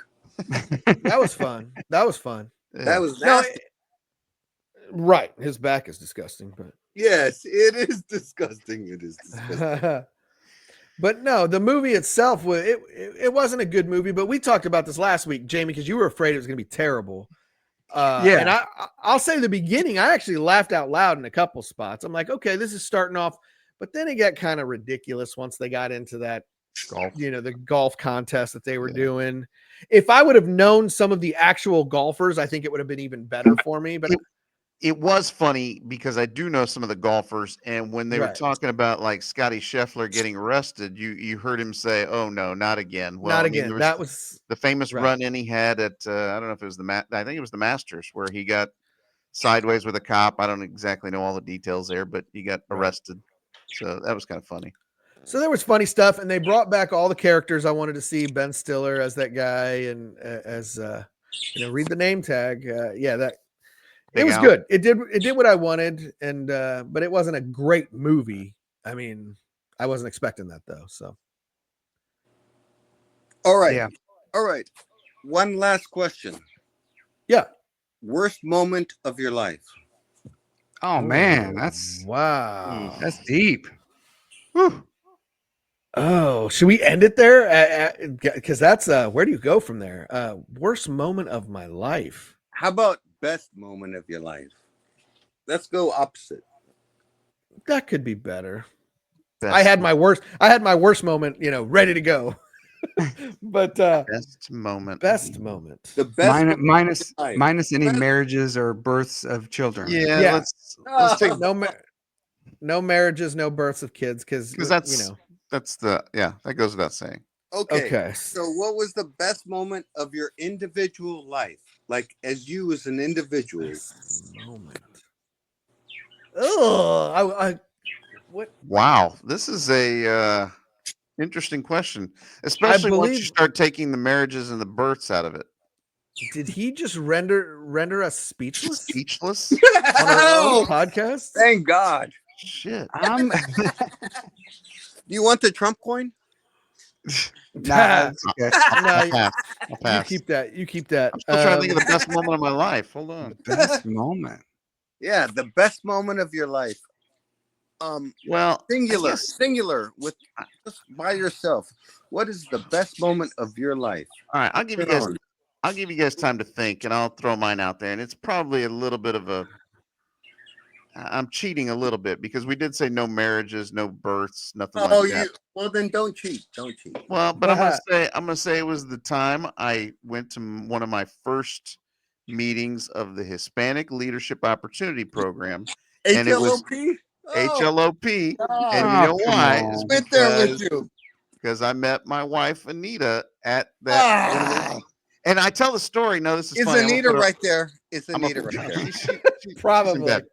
That was fun. That was nasty. Right. His back is disgusting, but yes, it is disgusting. It is disgusting. But no, the movie itself was it wasn't a good movie, but we talked about this last week, Jamie, because you were afraid it was gonna be terrible. And I'll say the beginning, I actually laughed out loud in a couple spots. I'm like, okay, this is starting off, but then it got kind of ridiculous once they got into that golf, the golf contest that they were doing. If I would have known some of the actual golfers, I think it would have been even better for me. But it was funny because I do know some of the golfers, and when they were talking about like Scotty Scheffler getting arrested, you heard him say, "Oh no, not again." Well, not again. That was the famous run-in he had at I don't know if it was I think it was the Masters where he got sideways with a cop. I don't exactly know all the details there, but he got arrested. So that was kind of funny. So there was funny stuff, and they brought back all the characters I wanted to see. Ben Stiller as that guy, and as read the name tag. It was good. It did what I wanted, and but it wasn't a great movie. I mean, I wasn't expecting that though. So, all right, all right. One last question. Yeah. Worst moment of your life. Oh man, that's wow. That's deep. Whew. Oh, should we end it there? Because that's where do you go from there? Worst moment of my life. How about best moment of your life? Let's go opposite. That could be better. Best, I had my worst moment, ready to go. But best moment. best moment. The best moment minus of your life. minus any Best- marriages or births of children. Yeah, Yeah. let's take No marriages, no births of kids, because because that goes without saying. Okay. So what was the best moment of your individual life? Like as you as an individual. Best moment. Oh, what? Wow, this is a interesting question, especially once you believe- start taking the marriages and the births out of it. Did he just render us speechless Speechless. on our own podcast? Thank God. Shit. You want the Trump coin? Nah, that's okay. I'll No, pass. I'll you pass. keep that. You keep that. I'm still trying to think of the best moment of my life. Hold on. Best moment. Yeah, the best moment of your life. Well, singular with just by yourself. What is the best moment of your life? all right, I'll give you guys time to think, and I'll throw mine out there. And it's probably a little bit of I'm cheating a little bit because we did say no marriages, no births, nothing like that. Well then don't cheat. Don't cheat. Well, but I'm gonna say it was the time I went to one of my first meetings of the Hispanic Leadership Opportunity Program, and it was HLOP? HLOP. And you know why? It's Went there with you. because I met my wife Anita at that. And I tell the story. No, this is Is funny. Anita right there? Is Anita right there? She's Probably. in bed.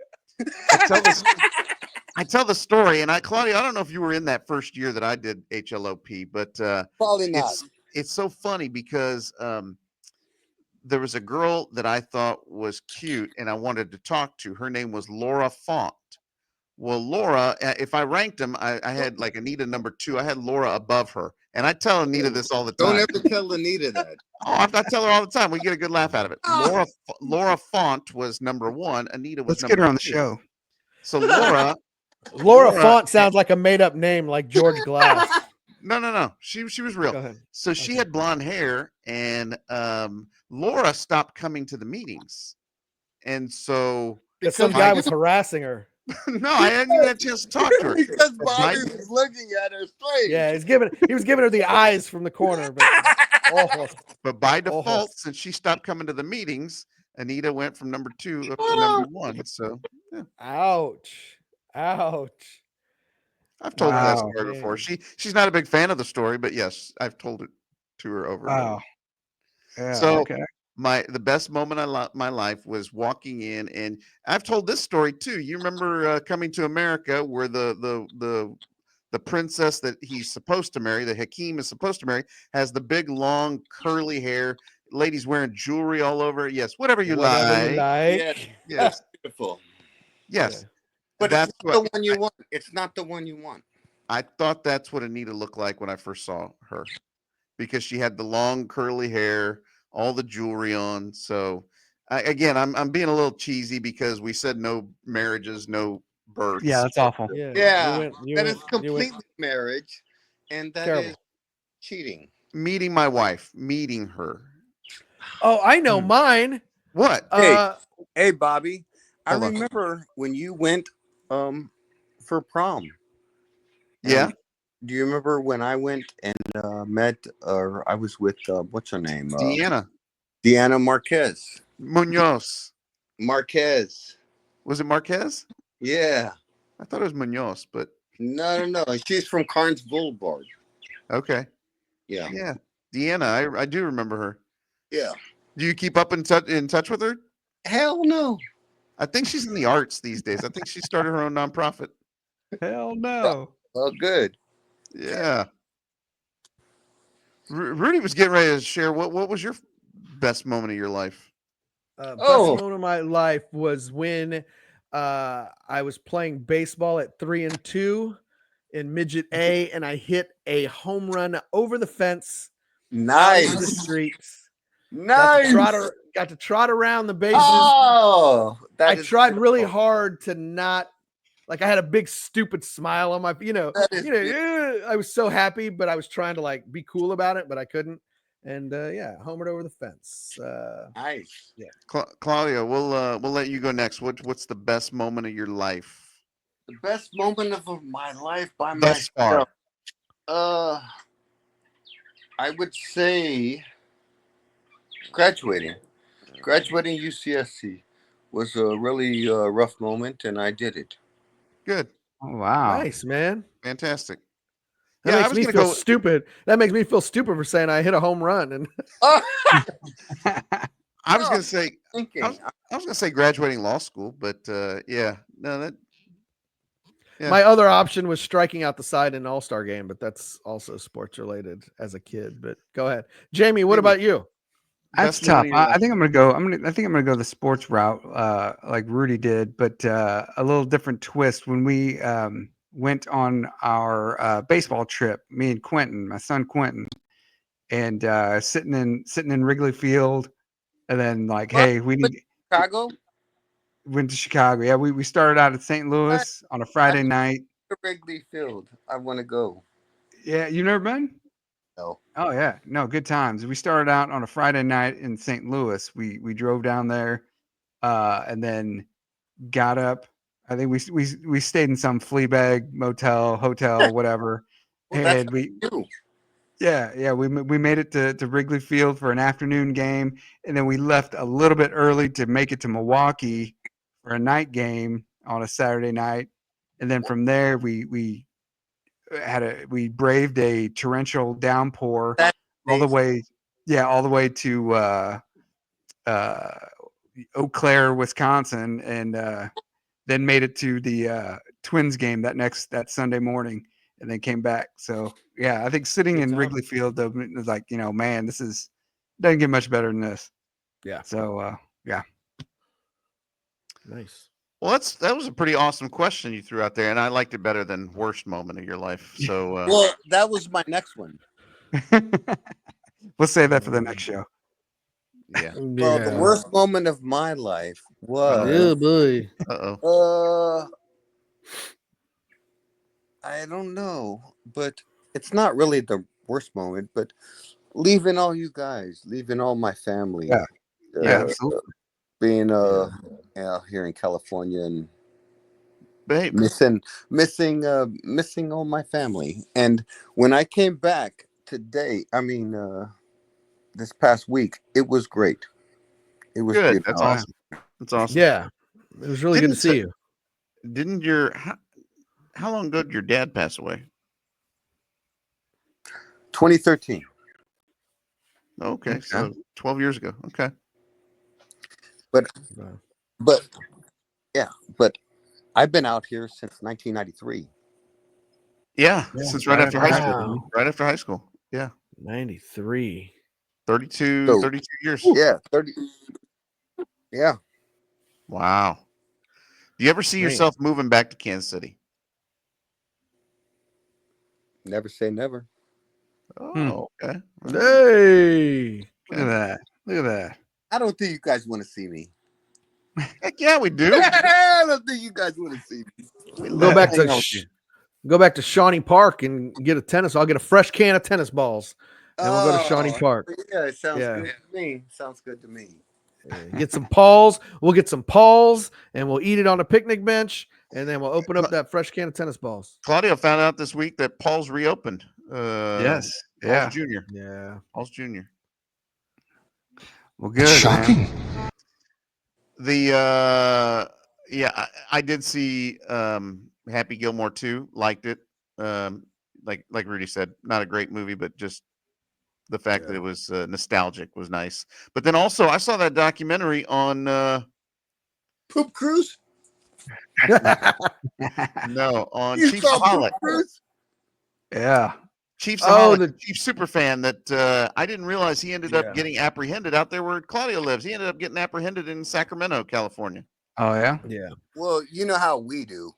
I tell the story, and Claudio, I don't know if you were in that first year that I did HLOP, but Probably not. It's so funny because there was a girl that I thought was cute, and I wanted to talk to. Her name was Laura Font. Well, Laura, if I ranked them, I had like Anita number 2. I had Laura above her, and I tell Anita this all the time. Don't ever tell Anita that. Oh, I tell her all the time. We get a good laugh out of it. Laura Font was number 1. Anita was Let's number get her on the 2. show. So Laura Font sounds like a made up name, like George Glass. No. She was real. Go ahead. So she had blonde hair, and Laura stopped coming to the meetings, and so Because some guy was harassing her. no, I hadn't even had a chance to talk to her. Because Bobby was looking at her straight. Yeah, he was giving her the eyes from the corner. But by default, since she stopped coming to the meetings, Anita went from number 2 up to number 1. So, yeah. Ouch. I've told her that Wow. story before. She's not a big fan of the story, but yes, I've told it to her over and over. Wow. Yeah, So okay. the best moment of my life was walking in, and I've told this story too. You remember Coming to America, where the princess that he's supposed to marry, the Hakeem is supposed to marry, has the big long curly hair. Ladies wearing jewelry all over. Yes, whatever you like. Yes, Beautiful. yes. Yeah. But That's it's not the one you want. It's not the one you want. I thought that's what Anita looked like when I first saw her, because she had the long curly hair, all the jewelry on. So I'm being a little cheesy because we said no marriages, no births. Yeah, that's awful. Yeah, that is completely marriage, and that is cheating. Meeting my wife, meeting her. Oh, I know mine. What? Hey, Bobby. I remember when you went for prom. Yeah. Do you remember when I went and met, or I was with, what's her name? Deanna Marquez. Munoz. Marquez. Was it Marquez? Yeah. I thought it was Munoz, but. No. She's from Carnes Boulevard. Okay. Yeah. Yeah. Deanna, I do remember her. Yeah. Do you keep up in touch with her? Hell no. I think she's in the arts these days. I think she started her own nonprofit. Hell no. Oh, good. Yeah. Rudy was getting ready to share. What was your best moment of your life? Best moment of my life was when I was playing baseball at 3-2 in midget A, and I hit a home run over the fence. Nice. Out the streets. Nice. Got to trot around the bases. Oh, I tried really hard to not, like, I had a big stupid smile on my, I was so happy, but I was trying to like be cool about it, but I couldn't. And yeah, homered over the fence. Nice. Claudio, we'll let you go next. What's the best moment of your life? The best moment of my life by Thus far. myself. I would say graduating UCSC was a really rough moment, and I did it. Good. Oh, wow. Nice, man. Fantastic. That Yeah, I makes was me gonna feel go. stupid. That makes me feel stupid for saying I hit a home run. And I was gonna say. Thinking. I was gonna say graduating law school, but yeah, no, that. Yeah. my other option was striking out the side in an all-star game, but that's also sports related as a kid. But go ahead. Jamie, what Jamie. about you? That's Best moment tough. of your life. I think I'm gonna go. I think I'm gonna go the sports route, like Rudy did, but a little different twist. When we went on our baseball trip, me and Quentin, my son Quentin, and sitting in Wrigley Field, and then like, What? hey, we need Chicago. went to Chicago. Yeah, we started out at St. Louis on a Friday night. Wrigley Field. I want to go. Yeah, you never been? No. Oh yeah, no, good times. We started out on a Friday night in St. Louis. We drove down there, and then got up. I think we stayed in some Fleabag motel, hotel, whatever. Well, that's And we you. we made it to Wrigley Field for an afternoon game, and then we left a little bit early to make it to Milwaukee for a night game on a Saturday night, and then from there we braved a torrential downpour That's all the amazing. way to Eau Claire, Wisconsin, and then made it to the Twins game that Sunday morning, and then came back. So yeah, I think sitting Good in time. Wrigley Field is like, man, this doesn't get much better than this. Yeah. So yeah. Nice. Well, that was a pretty awesome question you threw out there, and I liked it better than worst moment of your life. So Well, that was my next one. We'll save that for the next show. yeah. Well, the worst moment of my life was. Oh boy. I don't know, but it's not really the worst moment. But leaving all you guys, leaving all my family. Yeah. Yeah, absolutely. Being out here in California and Babe. missing all my family. And when I came back today, this past week, it was great. It was Good. beautiful. That's awesome. That's awesome. Yeah. It was really good to see you. Didn't how long ago did your dad pass away? 2013. Okay, so 12 years ago. Okay. But I've been out here since 1993. Yeah, since right after high school. Wow. Right after high school. Yeah. 93. 32 years. Yeah, 30. Yeah. Wow. Do you ever see yourself moving back to Kansas City? Never say never. Oh, okay. Hey. Look at that. I don't think you guys want to see me. Heck yeah, we do. I don't think you guys want to see me. Go back to Shawnee Park and get a tennis. I'll get a fresh can of tennis balls. And we'll go to Shawnee Park. Yeah, it sounds good to me. Sounds good to me. Get some Pauls. We'll get some Pauls and we'll eat it on a picnic bench. And then we'll open up that fresh can of tennis balls. Claudio found out this week that Paul's reopened. Yes. Paul's Jr. Yeah. Paul's Jr. Well, good. Shocking. Man. I did see Happy Gilmore 2. Liked it. Like Rudy said, not a great movie, but just the fact that it was nostalgic was nice. But then also I saw that documentary on Poop Cruise. No, on You Chief saw Smollett. Poop Cruise? Yeah. Chief Smollett, the Chief Superfan that I didn't realize he ended up getting apprehended out there where Claudio lives. He ended up getting apprehended in Sacramento, California. Oh yeah. Yeah. Well, you know how we do.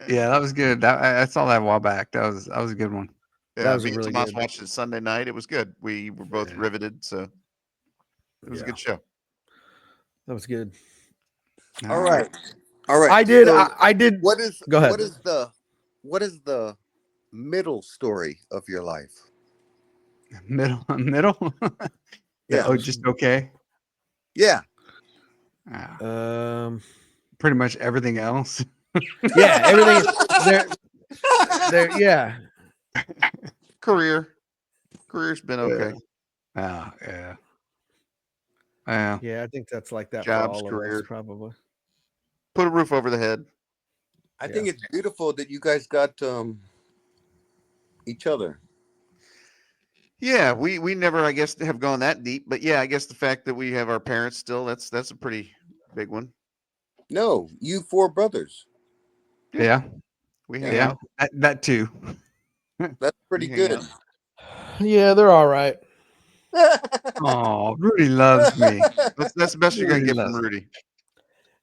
Yeah, that was good. I saw that a while back. That was a good one. Yeah, that was me and really Tomas good. watched it Sunday night. It was good. We were both riveted, so it was a good show. That was good. All right. I did. So I did. Go ahead. What is the middle story of your life? Middle. Yeah. Oh, just okay. Yeah. Pretty much everything else. Yeah, everything. They're yeah. Career's been okay. Yeah. Yeah. Yeah, I think that's like that Jobs, for all of us, career. probably. Put a roof over the head. I think it's beautiful that you guys got each other. Yeah, we never, I guess, have gone that deep, but yeah, I guess the fact that we have our parents still, that's a pretty big one. No, you 4 brothers. Yeah. We hang Yeah. out. That too. That's pretty We hang good. out. Yeah, they're all right. Oh, Rudy loves me. That's the best you're gonna Rudy get from loves me. Rudy.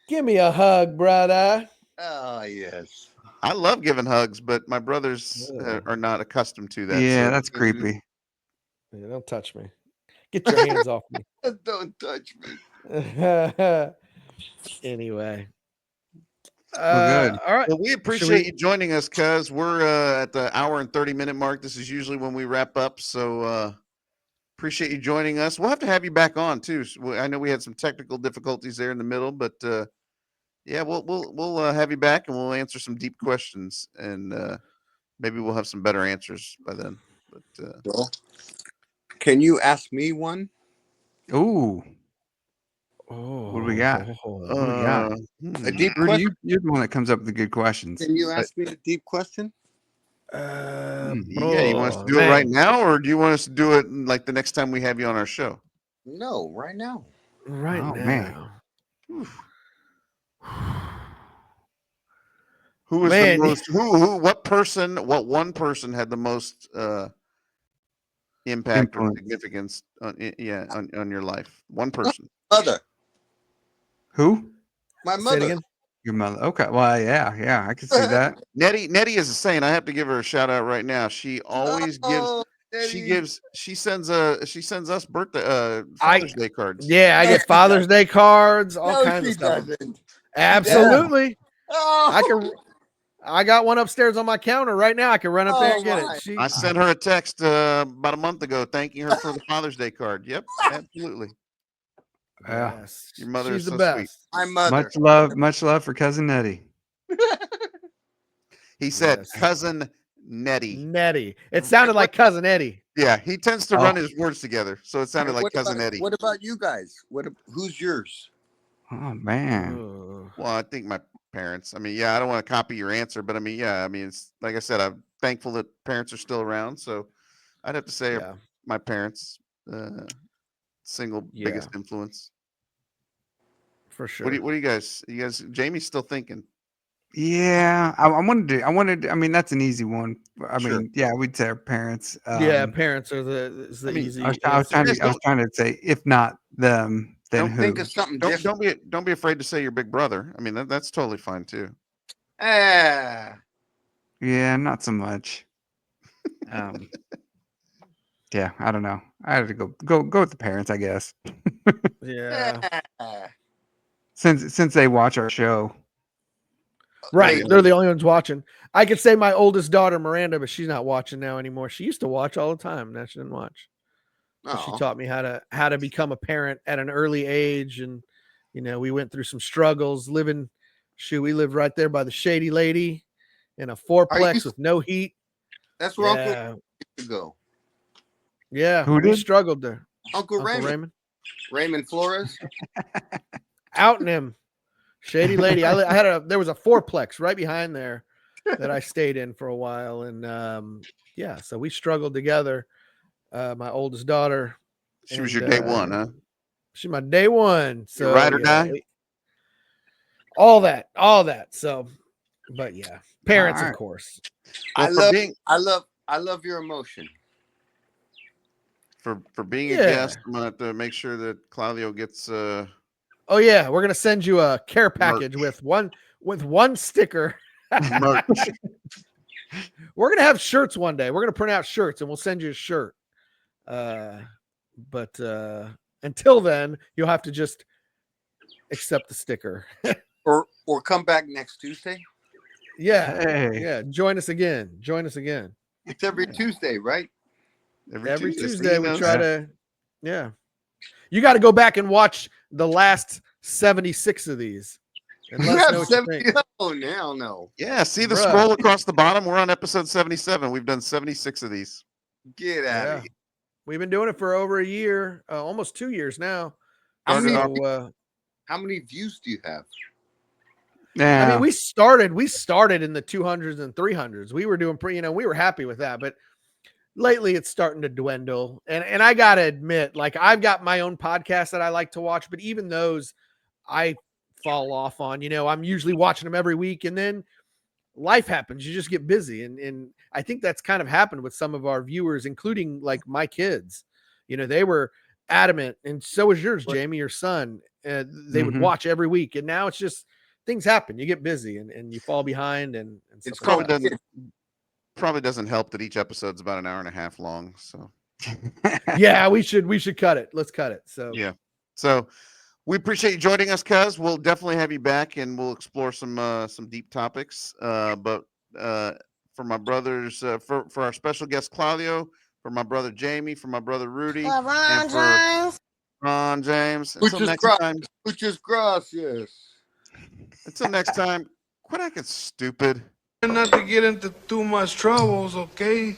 Give me a hug, brother. Oh, yes. I love giving hugs, but my brothers are not accustomed to that. Yeah, so that's creepy. Yeah, don't touch me. Get your hands off me. Don't touch me. Anyway. Well, good. All right. Well, we appreciate you joining us, cuz we're at the hour and 30-minute mark. This is usually when we wrap up, so appreciate you joining us. We'll have to have you back on too. So I know we had some technical difficulties there in the middle, but yeah, we'll have you back and we'll answer some deep questions, and maybe we'll have some better answers by then. But Well, can you ask me one? Ooh. Oh, What do we got? What do we got? A deep Rudy, question? you're the one that comes up with the good questions. Can you ask me a deep question? yeah, you want us to do it right now, or do you want us to do it like the next time we have you on our show? No, right now. Right Oh, now. man. Who was Man. the most? What one person had the most impact or Influence. significance on your life? One person. Mother. Who? My Say it mother. again. Your mother. Okay. Well, yeah, I can see that. Nettie is a saint. I have to give her a shout out right now. She always gives. Daddy. She sends us birthday Father's Day cards. Yeah, I No, get she Father's Day cards, all No, kinds she of stuff. doesn't. Absolutely. Oh, I got one upstairs on my counter right now. I can run up there and get my. it. I sent her a text about a month ago thanking her for the Father's Day card. Yep, absolutely. Yeah. Yes, Your mother she's is the so best. My mother. Much love for cousin Nettie. He said, Yes. cousin Nettie. Nettie. It sounded like cousin Eddie. Yeah, he tends to run his words together, so it sounded And like what cousin about, Eddie. What about you guys? Who's yours? Oh man. Oh. Well, I think my parents. I mean, yeah, I don't want to copy your answer, but I mean, yeah, I mean, it's like I said, I'm thankful that parents are still around. So I'd have to say Yeah. my parents, single biggest influence. For sure. What do you guys? Jamie's still thinking. Yeah, I wanted. I mean, that's an easy one. I Sure. mean, yeah, we'd say our parents. Yeah, parents are the easy. I was trying to say, if not them, then Don't who? think of something different. Don't be afraid to say your big brother. I mean, that's totally fine too. Yeah, not so much. Yeah, I don't know. I had to go with the parents, I guess. Yeah. Since they watch our show. Right. Yeah. They're the only ones watching. I could say my oldest daughter, Miranda, but she's not watching now anymore. She used to watch all the time. Now she doesn't watch. So she taught me how to become a parent at an early age. And, we went through some struggles we lived right there by the Shady Lady in a fourplex with no heat. That's where Uncle used to go. Yeah. Who we did? struggled there. Uncle Raymond. Raymond Flores. Out in him. Shady Lady. There was a fourplex right behind there that I stayed in for a while. And so we struggled together. My oldest daughter. She was your day one, huh? She's my day one. So you ride or die? All that. So, but yeah, parents, All right. of course. Well, I love your emotion. For being a guest, I'm gonna have to make sure that Claudio gets Oh yeah, we're gonna send you a care package with one sticker. merch. We're gonna have shirts one day. We're gonna print out shirts and we'll send you a shirt. But until then, you'll have to just accept the sticker. or come back next Tuesday. Yeah. Hey. Yeah. Join us again. It's every Tuesday, right? Every Tuesday. Tuesday we try to, yeah. You got to go back and watch the last 76 of these. And let us know what you think. Oh, now no. Yeah, see the Bruh. scroll across the bottom. We're on episode 77. We've done 76 of these. Get out of here. We've been doing it for over a year, almost 2 years now. How many views do you have? Yeah. I mean, we started in the 200s and 300s. We were doing pretty, we were happy with that, but lately it's starting to dwindle. And I got to admit, like, I've got my own podcast that I like to watch, but even those I fall off on. I'm usually watching them every week, and then life happens. You just get busy. And I think that's kind of happened with some of our viewers, including like my kids. They were adamant, and so was yours, Jamie, your son. They would watch every week, and now it's just things happen. You get busy and you fall behind, and It's stuff probably doesn't help that each episode's about an hour and a half long. So yeah, we should cut it. Let's cut it. So yeah. So we appreciate you joining us, cuz. We'll definitely have you back, and we'll explore some deep topics. But for my brothers, for our special guest Claudio, for my brother Jamie, for my brother Rudy, and for Ron James. Until next time. Muchas gracias. Until next time, quit acting stupid. Not to get into too much troubles, okay?